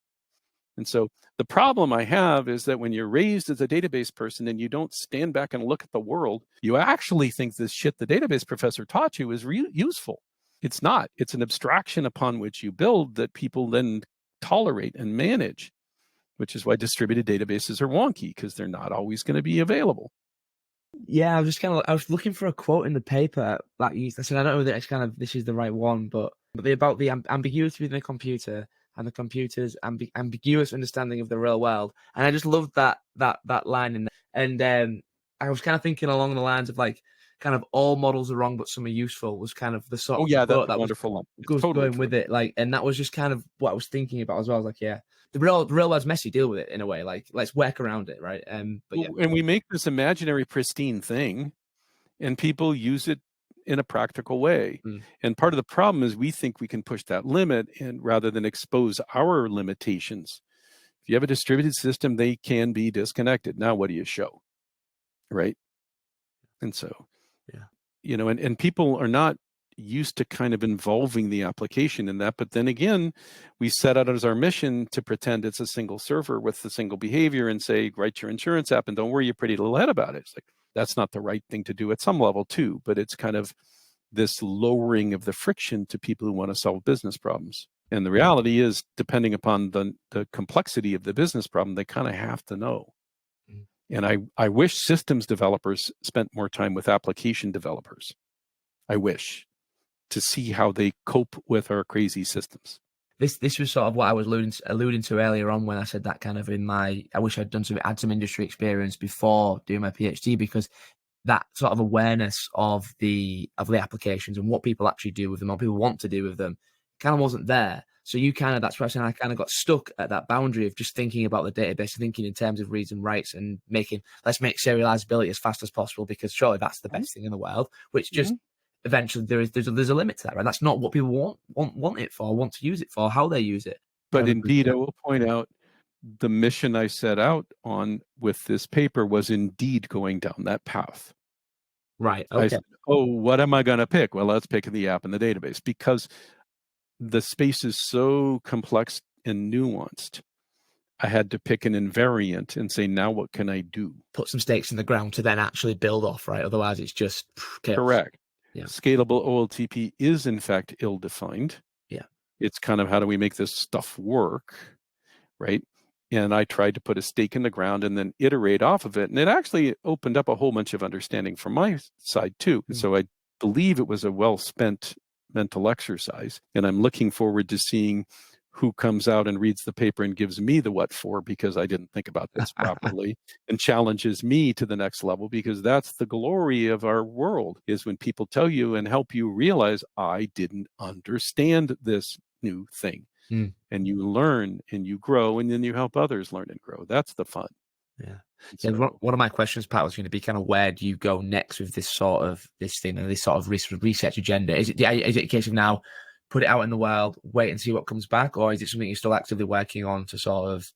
And so the problem I have is that when you're raised as a database person and you don't stand back and look at the world, you actually think this shit the database professor taught you is useful. It's not. It's an abstraction upon which you build that people then tolerate and manage, which is why distributed databases are wonky, because they're not always going to be available. Yeah, I was looking for a quote in the paper that you said. I don't know that it's this is the right one, but about the ambiguity within the computer and the computer's ambiguous understanding of the real world. And I just loved that line in there. And I was kind of thinking along the lines of kind of all models are wrong, but some are useful, was kind of the sort of that's that wonderful line. Was totally going true with it. And that was just kind of what I was thinking about as well. I was like, yeah, the real world's messy, deal with it in a way. Let's work around it, right? But yeah. And we make this imaginary pristine thing and people use it in a practical way. And part of the problem is we think we can push that limit, and rather than expose our limitations. If you have a distributed system, they can be disconnected. Now, what do you show? Right? And so, and people are not used to kind of involving the application in that. But then again, we set out as our mission to pretend it's a single server with a single behavior and say, write your insurance app and don't worry your pretty little head about it. It's like, that's not the right thing to do at some level too, but it's kind of this lowering of the friction to people who want to solve business problems. And the reality is, depending upon the complexity of the business problem, they kind of have to know. And I wish systems developers spent more time with application developers. I wish, to see how they cope with our crazy systems. This was sort of what I was alluding to earlier on when I said that kind of I wish I'd had some industry experience before doing my PhD, because that sort of awareness of the applications and what people actually do with them, or people want to do with them, kind of wasn't there. So that's why I kind of got stuck at that boundary of just thinking about the database, thinking in terms of reads and writes, and let's make serializability as fast as possible, because surely that's the best thing in the world, which just eventually there's a limit to that, right? That's not what people want it for, want to use it for, how they use it. But indeed, I will point out the mission I set out on with this paper was indeed going down that path. Right. Okay. I said, what am I going to pick? Well, let's pick the app in the database, because the space is so complex and nuanced. I had to pick an invariant and say, now what can I do? Put some stakes in the ground to then actually build off, right? Otherwise, it's just chaos. Correct. Yeah. Scalable OLTP is, in fact, ill-defined. Yeah. It's kind of, how do we make this stuff work, right? And I tried to put a stake in the ground and then iterate off of it. And it actually opened up a whole bunch of understanding from my side, too. So I believe it was a well-spent mental exercise. And I'm looking forward to seeing who comes out and reads the paper and gives me the what for, because I didn't think about this properly, and challenges me to the next level, because that's the glory of our world, is when people tell you and help you realize, I didn't understand this new thing. And you learn and you grow, and then you help others learn and grow. That's the fun. Yeah. So, one of my questions, Pat, was going to be kind of, where do you go next with this thing and this sort of research agenda? Is it a case of now put it out in the world, wait and see what comes back, or is it something you're still actively working on to sort of?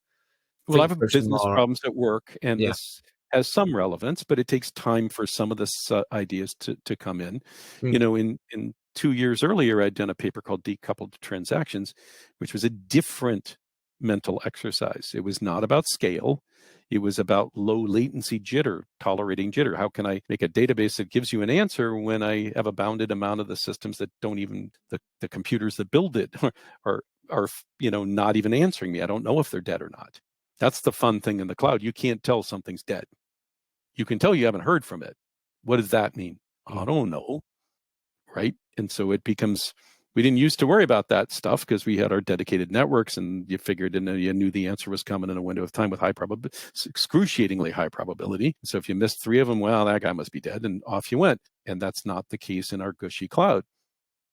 Well, I have business problems at work, and this has some relevance, but it takes time for some of the ideas to come in. In 2 years earlier, I'd done a paper called Decoupled Transactions, which was a different mental exercise. It was not about scale. It was about low latency jitter, tolerating jitter. How can I make a database that gives you an answer when I have a bounded amount of the systems that don't even, the computers that build it are not even answering me. I don't know if they're dead or not. That's the fun thing in the cloud. You can't tell something's dead. You can tell you haven't heard from it. What does that mean? I don't know. Right? And so it becomes, We didn't used to worry about that stuff because we had our dedicated networks, and you figured and you knew the answer was coming in a window of time with high probability, excruciatingly high probability. So if you missed 3 of them, well, that guy must be dead, and off you went. And that's not the case in our gushy cloud.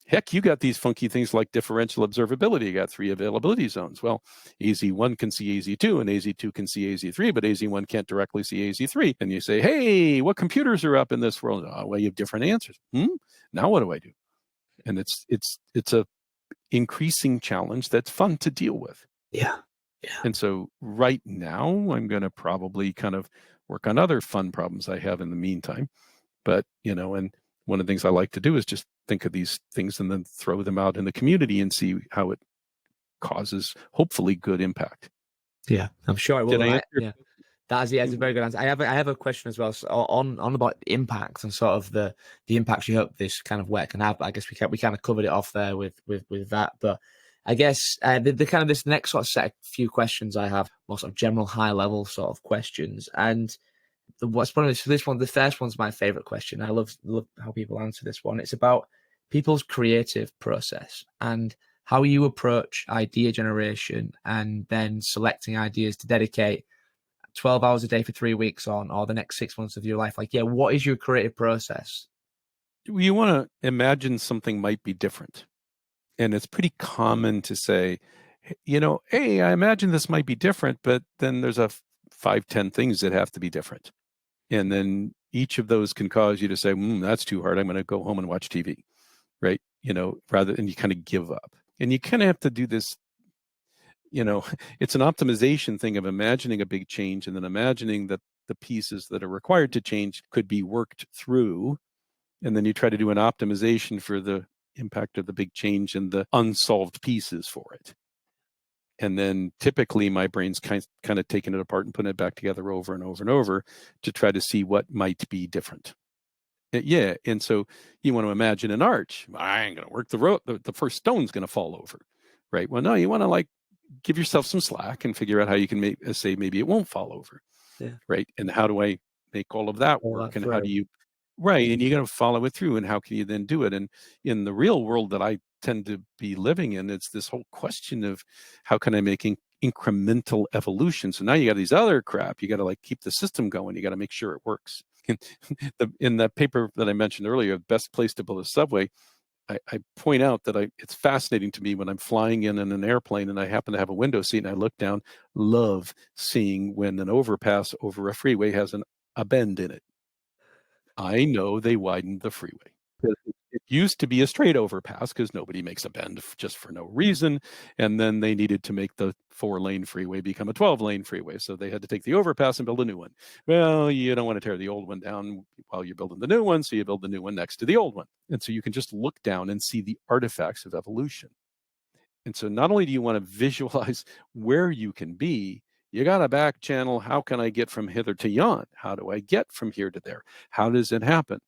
Heck, you got these funky things like differential observability. You got 3 availability zones. Well, AZ1 can see AZ2 and AZ2 can see AZ3, but AZ1 can't directly see AZ3. And you say, hey, what computers are up in this world? Oh, well, you have different answers. Now what do I do? And it's a increasing challenge that's fun to deal with. Yeah. And so right now, I'm going to probably kind of work on other fun problems I have in the meantime. But, and one of the things I like to do is just think of these things and then throw them out in the community and see how it causes hopefully good impact. Yeah, I'm sure it will. Did I answer? Yeah, that's a very good answer. I have a question as well, so on about impact and sort of the impacts you hope this kind of work can have. I guess we kind of covered it off there with that, but I guess the kind of this next sort of set of few questions I have, more sort of general high level sort of questions. And the first one's my favorite question. I love how people answer this one. It's about people's creative process and how you approach idea generation and then selecting ideas to dedicate 12 hours a day for 3 weeks on, or the next 6 months of your life. Like, yeah, what is your creative process? You want to imagine something might be different. And it's pretty common to say, hey, I imagine this might be different, but then there's 5-10 things that have to be different. And then each of those can cause you to say, that's too hard. I'm going to go home and watch TV, right? Rather than you kind of give up. And you kind of have to do this, it's an optimization thing of imagining a big change and then imagining that the pieces that are required to change could be worked through. And then you try to do an optimization for the impact of the big change and the unsolved pieces for it. And then typically my brain's kind of taking it apart and putting it back together over and over and over to try to see what might be different. Yeah. And so you want to imagine an arch. I ain't going to work the road. The first stone's going to fall over. Right. Well, no, you want to give yourself some slack and figure out how you can say maybe it won't fall over. Yeah. Right. And how do I make all of that work? And how do you, right. And you got to follow it through. And how can you then do it? And in the real world that I tend to be living in, it's this whole question of how can I make incremental evolution? So now you got these other crap. You got to keep the system going. You got to make sure it works. In that paper that I mentioned earlier, Best Place to Build a Subway, I point out that it's fascinating to me when I'm flying in an airplane and I happen to have a window seat and I look down, love seeing when an overpass over a freeway has a bend in it. I know they widened the freeway. It used to be a straight overpass because nobody makes a bend just for no reason. And then they needed to make the 4-lane freeway become a 12-lane freeway. So they had to take the overpass and build a new one. Well, you don't want to tear the old one down while you're building the new one. So you build the new one next to the old one. And so you can just look down and see the artifacts of evolution. And so not only do you want to visualize where you can be, you got to back channel. How can I get from hither to yon? How do I get from here to there? How does it happen?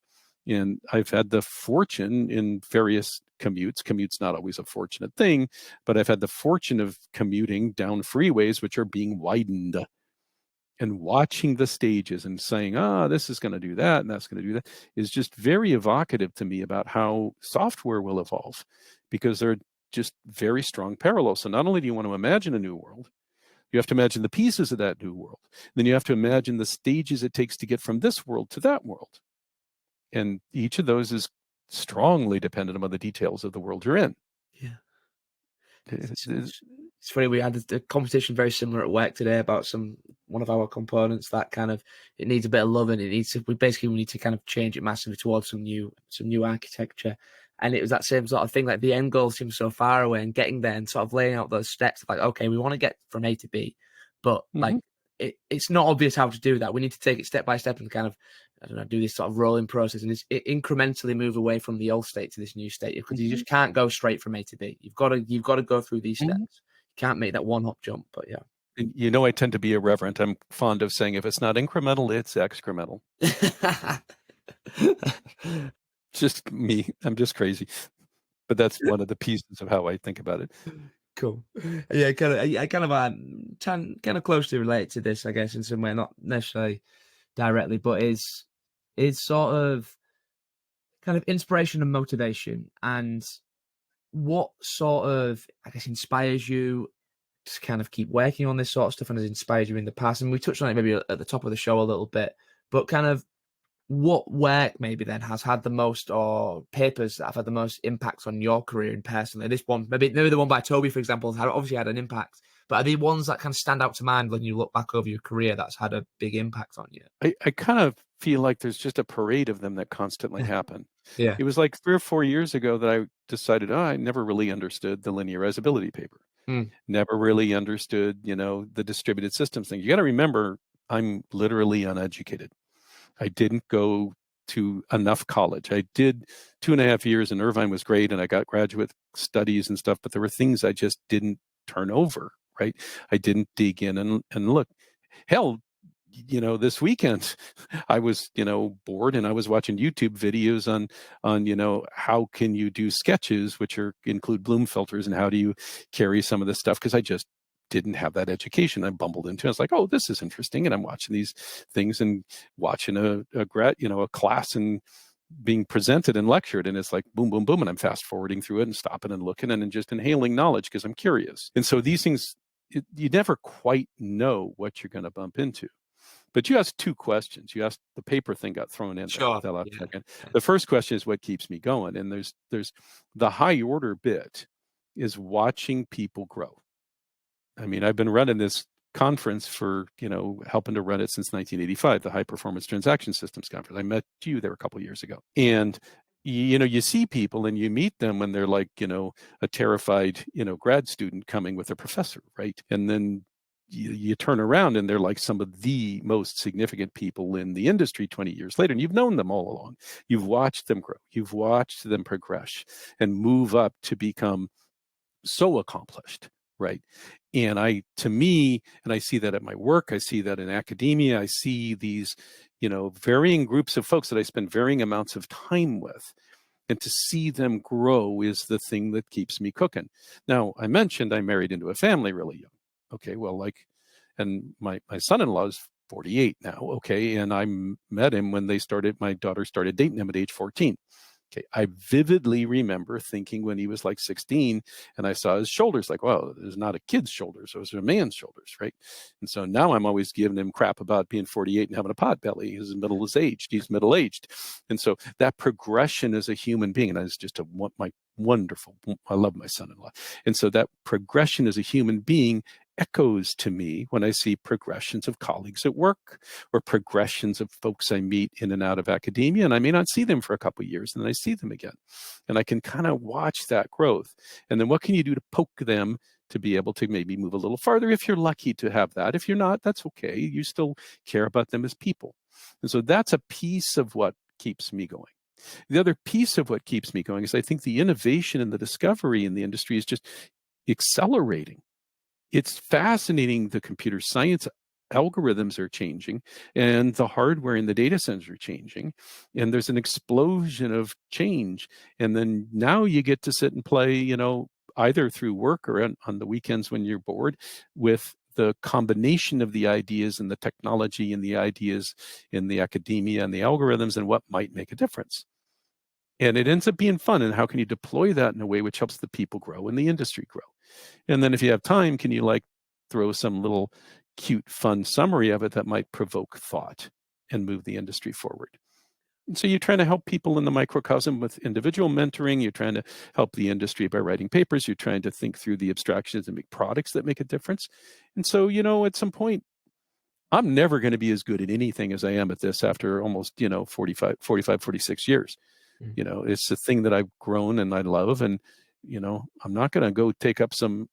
And I've had the fortune in various commute's not always a fortunate thing, but I've had the fortune of commuting down freeways, which are being widened, and watching the stages and saying, this is going to do that and that's going to do that, is just very evocative to me about how software will evolve, because they're just very strong parallels. So not only do you want to imagine a new world, you have to imagine the pieces of that new world. Then you have to imagine the stages it takes to get from this world to that world. And each of those is strongly dependent on the details of the world you're in. Yeah. It's funny, we had a competition very similar at work today about one of our components that kind of, it needs a bit of love, and we need to kind of change it massively towards some new architecture. And it was that same sort of thing, the end goal seems so far away, and getting there and sort of laying out those steps of okay, we want to get from A to B, but it's not obvious how to do that. We need to take it step by step and kind of, do this sort of rolling process and incrementally move away from the old state to this new state, because you just can't go straight from A to B. You've got to go through these steps. You can't make that one hop jump. But yeah. And I tend to be irreverent. I'm fond of saying, if it's not incremental, it's excremental. Just me. I'm just crazy. But that's one of the pieces of how I think about it. Cool. Yeah, I kind of closely relate to this, I guess, in some way, not necessarily directly, but is sort of kind of inspiration and motivation, and what sort of, I guess, inspires you to kind of keep working on this sort of stuff and has inspired you in the past? And we touched on it maybe at the top of the show a little bit, but kind of what work maybe then has had the most, or papers that have had the most impact on your career and personally? This one, maybe the one by Toby, for example, has obviously had an impact, but are there ones that kind of stand out to mind when you look back over your career that's had a big impact on you? I kind of feel like there's just a parade of them that constantly happen. Yeah. It was like 3 or 4 years ago that I decided, oh, I never really understood the linearizability paper. Mm. Never really understood, the distributed systems thing. You got to remember, I'm literally uneducated. I didn't go to enough college. I did 2.5 years in Irvine, was great, and I got graduate studies and stuff, but there were things I just didn't turn over, right? I didn't dig in and look. Hell, this weekend I was, bored, and I was watching YouTube videos on how can you do sketches, which include bloom filters, and how do you carry some of this stuff, because I just didn't have that education. I bumbled into it. I was like, oh, this is interesting. And I'm watching these things and watching a class and being presented and lectured. And it's like, boom, boom, boom. And I'm fast forwarding through it and stopping and looking and just inhaling knowledge because I'm curious. And so these things, you never quite know what you're going to bump into. But you asked 2 questions. You asked, the paper thing got thrown in Sure. that last second. The first question is what keeps me going. And there's the high order bit is watching people grow. I mean, I've been running this conference for, helping to run it since 1985, the High Performance Transaction Systems Conference. I met you there a couple of years ago. And, you see people and you meet them when they're like, a terrified, grad student coming with a professor, right? And then you turn around and they're like some of the most significant people in the industry 20 years later. And you've known them all along. You've watched them grow. You've watched them progress and move up to become so accomplished, right? And I see that at my work, I see that in academia, I see these, varying groups of folks that I spend varying amounts of time with. And to see them grow is the thing that keeps me cooking. Now, I mentioned I married into a family really young. Okay, well, and my son-in-law is 48 now. Okay, and I met him when my daughter started dating him at age 14. Okay, I vividly remember thinking when he was like 16 and I saw his shoulders, like, well, there's not a kid's shoulders, those are a man's shoulders, right? And so now I'm always giving him crap about being 48 and having a pot belly. He's middle-aged. And so that progression as a human being, and that's just I love my son-in-law. And so that progression as a human being echoes to me when I see progressions of colleagues at work or progressions of folks I meet in and out of academia. And I may not see them for a couple of years and then I see them again. And I can kind of watch that growth. And then what can you do to poke them to be able to maybe move a little farther if you're lucky to have that? If you're not, that's okay. You still care about them as people. And so that's a piece of what keeps me going. The other piece of what keeps me going is I think the innovation and the discovery in the industry is just accelerating. It's fascinating. The computer science algorithms are changing and the hardware in the data centers are changing. And there's an explosion of change. And then now you get to sit and play, either through work or on the weekends when you're bored with the combination of the ideas and the technology and the ideas in the academia and the algorithms and what might make a difference. And it ends up being fun. And how can you deploy that in a way which helps the people grow and the industry grow? And then if you have time, can you throw some little cute, fun summary of it that might provoke thought and move the industry forward? And so you're trying to help people in the microcosm with individual mentoring. You're trying to help the industry by writing papers. You're trying to think through the abstractions and make products that make a difference. And so, at some point, I'm never going to be as good at anything as I am at this after almost, 46 years. Mm. It's a thing that I've grown and I love. And, I'm not going to go take up some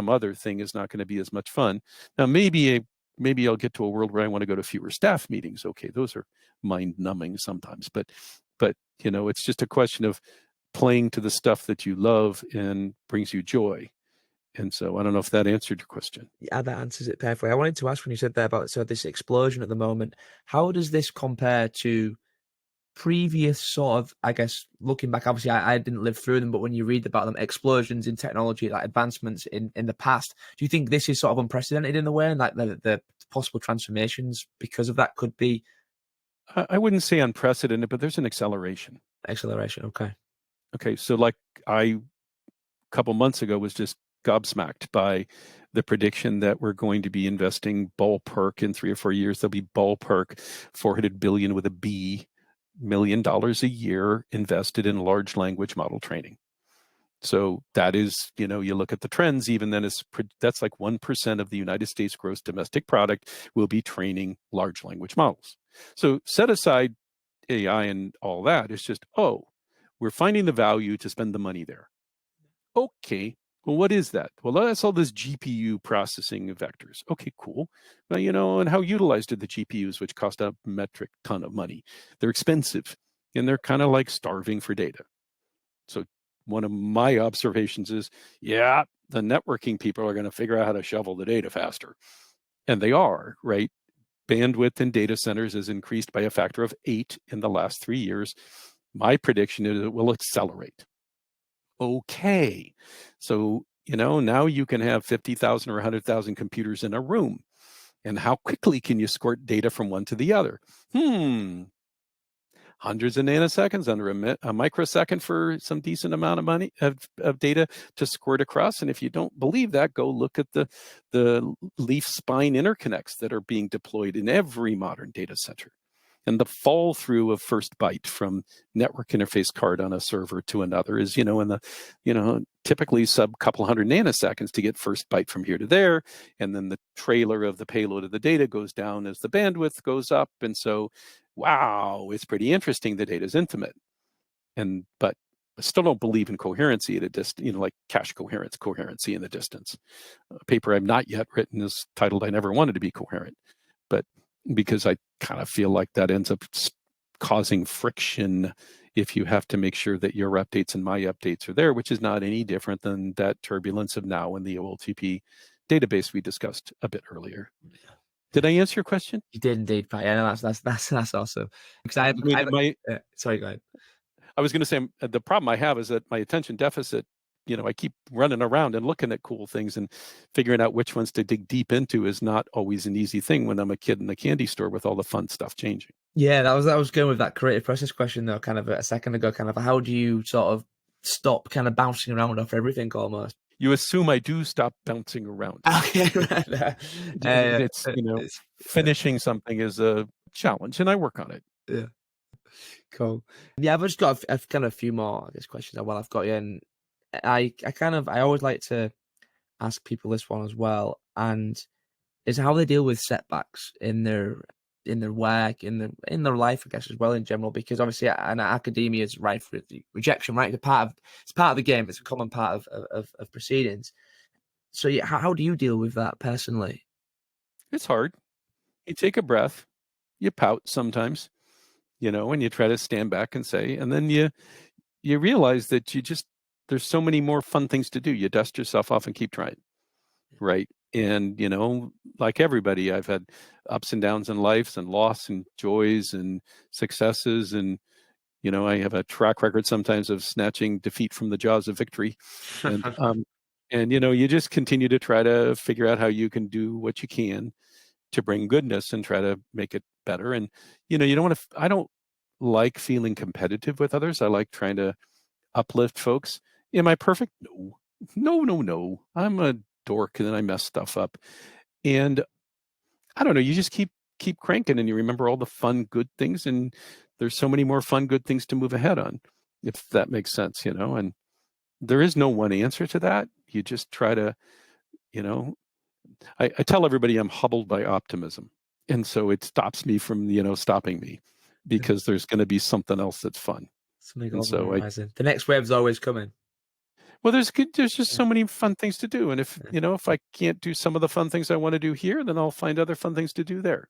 other thing is not going to be as much fun. Now, maybe I'll get to a world where I want to go to fewer staff meetings. Okay, those are mind numbing sometimes, but it's just a question of playing to the stuff that you love and brings you joy. And so I don't know if that answered your question. Yeah, that answers it perfectly. I wanted to ask when you said there about this explosion at the moment, how does this compare to previous sort of, I guess, looking back, obviously I didn't live through them, but when you read about them, explosions in technology, like advancements in the past, do you think this is sort of unprecedented in a way, and like the possible transformations because of that could be? I wouldn't say unprecedented, but there's an acceleration. Acceleration. Okay. Okay, so I couple months ago was just gobsmacked by the prediction that we're going to be investing ballpark in 3 or 4 years. There'll be ballpark $400 billion with a B million dollars a year invested in large language model training. So that is, you look at the trends, even then that's like 1% of the United States gross domestic product will be training large language models. So set aside AI and all that. It's just, we're finding the value to spend the money there. Okay, well, what is that? Well, that's all this GPU processing of vectors. Okay, cool. Well, and how utilized are the GPUs, which cost a metric ton of money? They're expensive, and they're kind of like starving for data. So one of my observations is, the networking people are going to figure out how to shovel the data faster. And they are, right? Bandwidth in data centers has increased by a factor of 8 in the last 3 years. My prediction is it will accelerate. Okay, so, now you can have 50,000 or 100,000 computers in a room. And how quickly can you squirt data from one to the other? Hundreds of nanoseconds, under a microsecond for some decent amount of money of data to squirt across. And if you don't believe that, go look at the leaf spine interconnects that are being deployed in every modern data center. And the fall through of first byte from network interface card on a server to another is, typically sub couple hundred nanoseconds to get first byte from here to there. And then the trailer of the payload of the data goes down as the bandwidth goes up. And so, wow, it's pretty interesting. The data is intimate. But I still don't believe in coherency at a distance, like cache coherency in the distance. A paper I've not yet written is titled, "I Never Wanted to Be Coherent." But because I kind of feel like that ends up causing friction if you have to make sure that your updates and my updates are there, which is not any different than that turbulence of now in the OLTP database we discussed a bit earlier. Did I answer your question? You did indeed, Pat. Yeah, no, that's awesome. Because sorry, go ahead. I was going to say the problem I have is that my attention deficit, I keep running around and looking at cool things, and figuring out which ones to dig deep into is not always an easy thing when I'm a kid in the candy store with all the fun stuff changing. Yeah, that was going with that creative process question though, kind of a second ago, kind of how do you sort of stop kind of bouncing around off everything almost? You assume I do stop bouncing around. Okay, right. It's finishing something is a challenge, and I work on it. Yeah, cool. Yeah, I've just got a kind of a few more, I guess, questions while I've got you, and I always like to ask people this one as well, and is how they deal with setbacks in their work, in their life, I guess, as well in general, because obviously academia is rife with rejection, right? It's part of the game. It's a common part of proceedings. So yeah, how do you deal with that personally? It's hard. You take a breath, you pout sometimes, and you try to stand back and say, and then you realize that there's so many more fun things to do. You dust yourself off and keep trying, right? And, like everybody, I've had ups and downs in life, and loss and joys and successes. And, I have a track record sometimes of snatching defeat from the jaws of victory. And, you just continue to try to figure out how you can do what you can to bring goodness and try to make it better. And, you don't want to, I don't like feeling competitive with others. I like trying to uplift folks. Am I perfect? No. I'm a dork, and then I mess stuff up. And I don't know, you just keep cranking, and you remember all the fun, good things, and there's so many more fun, good things to move ahead on, if that makes sense, and there is no one answer to that. You just try to, I tell everybody I'm hobbled by optimism. And so it stops me from, stopping me, because there's going to be something else that's fun. And so the next wave's always coming. Well, there's just so many fun things to do. And if, if I can't do some of the fun things I want to do here, then I'll find other fun things to do there.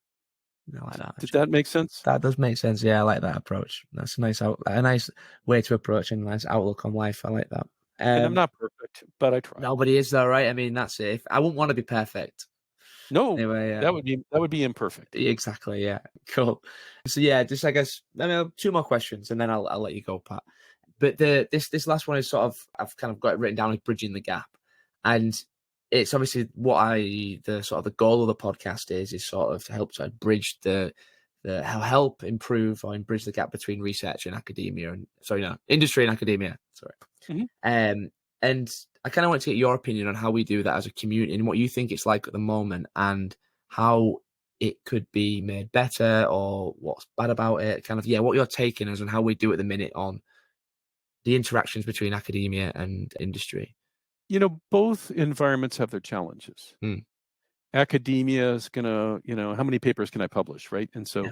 I like that. Did that make sense? That does make sense. Yeah, I like that approach. That's a nice way to approach and a nice outlook on life. I like that. And I'm not perfect, but I try. Nobody is though, right? I mean, that's it. I wouldn't want to be perfect. No, anyway, that would be imperfect. Exactly. Yeah. Cool. So yeah, just I guess 2 more questions, and then I'll let you go, Pat. But this last one is sort of, I've kind of got it written down as bridging the gap, and it's obviously the goal of the podcast is sort of to help bridge help improve or bridge the gap between research and academia, and industry and academia. Sorry. Mm-hmm. And I kind of want to get your opinion on how we do that as a community and what you think it's like at the moment and how it could be made better or what's bad about it. Kind of, yeah, what you're taking us and how we do at the minute on the interactions between academia and industry. Both environments have their challenges. Mm. Academia is going to, how many papers can I publish, right? And so Yeah.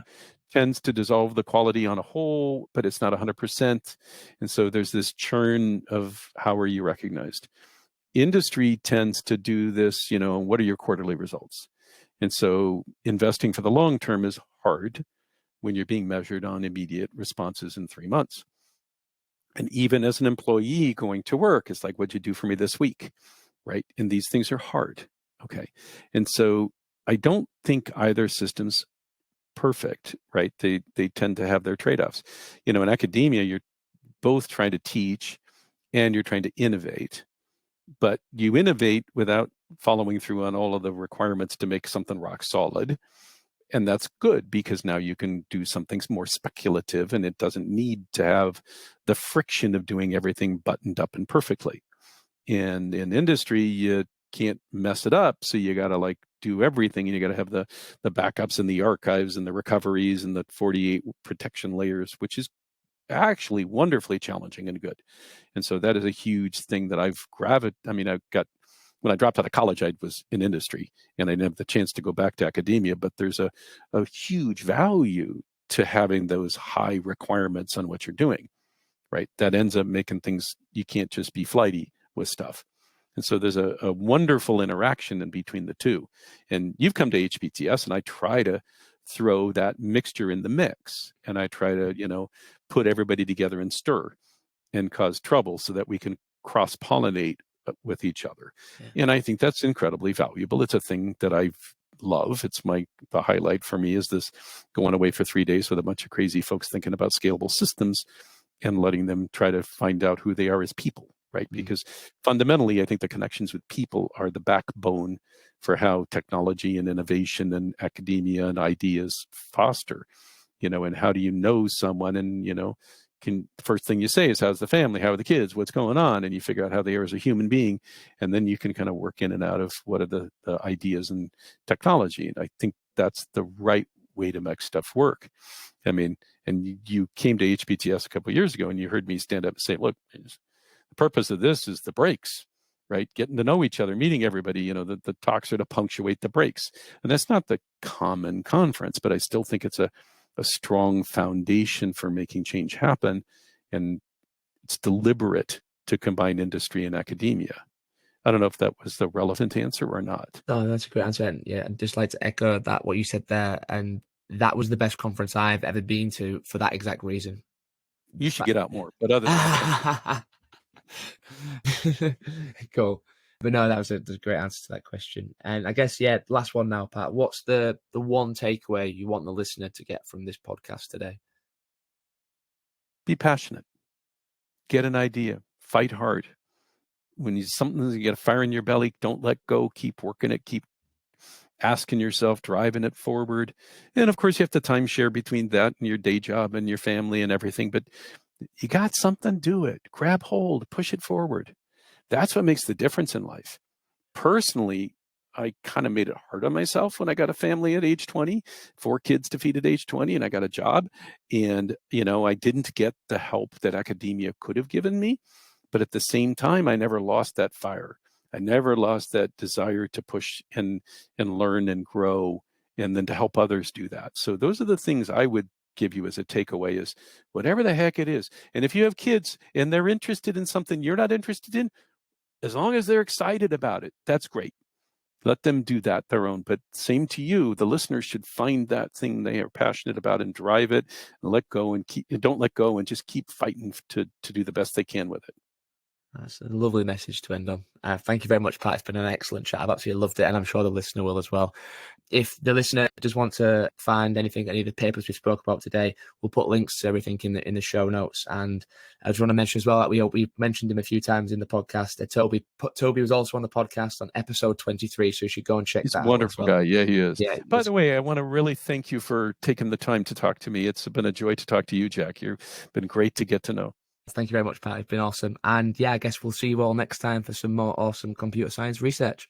tends to dissolve the quality on a whole, but it's not 100%. And so there's this churn of how are you recognized. Industry tends to do this, what are your quarterly results? And so investing for the long term is hard when you're being measured on immediate responses in 3 months. And even as an employee going to work, it's like, what'd you do for me this week? Right? And these things are hard. Okay. And so I don't think either system's perfect, right? They tend to have their trade-offs. In academia, you're both trying to teach and you're trying to innovate, but you innovate without following through on all of the requirements to make something rock solid. And that's good because now you can do something more speculative and it doesn't need to have the friction of doing everything buttoned up and perfectly. And in industry, you can't mess it up. So you got to do everything, and you got to have the backups and the archives and the recoveries and the 48 protection layers, which is actually wonderfully challenging and good. And so that is a huge thing that I've when I dropped out of college, I was in industry and I didn't have the chance to go back to academia, but there's a huge value to having those high requirements on what you're doing, right? That ends up making things, you can't just be flighty with stuff. And so there's a wonderful interaction in between the two. And you've come to HBTS, and I try to throw that mixture in the mix. And I try to, put everybody together and stir and cause trouble so that we can cross-pollinate with each other. Yeah. And I think that's incredibly valuable. It's a thing that I love. It's the highlight for me is this going away for 3 days with a bunch of crazy folks thinking about scalable systems and letting them try to find out who they are as people, right? Mm-hmm. Because fundamentally, I think the connections with people are the backbone for how technology and innovation and academia and ideas foster, and how do you know someone and, the first thing you say is, how's the family? How are the kids? What's going on? And you figure out how they are as a human being. And then you can kind of work in and out of what are the ideas and technology. And I think that's the right way to make stuff work. I mean, and you came to HBTS a couple of years ago and you heard me stand up and say, look, the purpose of this is the breaks, right? Getting to know each other, meeting everybody, the talks are to punctuate the breaks. And that's not the common conference, but I still think it's a strong foundation for making change happen. And it's deliberate to combine industry and academia. I don't know if that was the relevant answer or not. Oh, that's a great answer. And yeah, I'd just like to echo that, what you said there. And that was the best conference I've ever been to for that exact reason. You should get out more, but other than that. Cool. But no, that was a great answer to that question. And I guess, yeah, last one now, Pat. What's the one takeaway you want the listener to get from this podcast today? Be passionate. Get an idea. Fight hard. When you get a fire in your belly, don't let go. Keep working it. Keep asking yourself, driving it forward. And of course, you have to timeshare between that and your day job and your family and everything. But you got something, do it. Grab hold, push it forward. That's what makes the difference in life. Personally, I kind of made it hard on myself when I got a family at age 20, 4 kids to feed at age 20, and I got a job. And, I didn't get the help that academia could have given me. But at the same time, I never lost that fire. I never lost that desire to push and learn and grow, and then to help others do that. So those are the things I would give you as a takeaway is whatever the heck it is. And if you have kids and they're interested in something you're not interested in, as long as they're excited about it, that's great. Let them do that their own. But same to you, the listeners should find that thing they are passionate about and drive it and don't let go and just keep fighting to do the best they can with it. That's a lovely message to end on. Thank you very much, Pat. It's been an excellent chat. I've absolutely loved it, and I'm sure the listener will as well. If the listener does want to find anything, any of the papers we spoke about today, we'll put links to everything in the show notes. And I just want to mention as well that we mentioned him a few times in the podcast. Toby was also on the podcast on episode 23, so you should go and check that out. He's a wonderful guy. Yeah, he is. Yeah, By the way, I want to really thank you for taking the time to talk to me. It's been a joy to talk to you, Jack. You've been great to get to know. Thank you very much, Pat. It's been awesome. And yeah, I guess we'll see you all next time for some more awesome computer science research.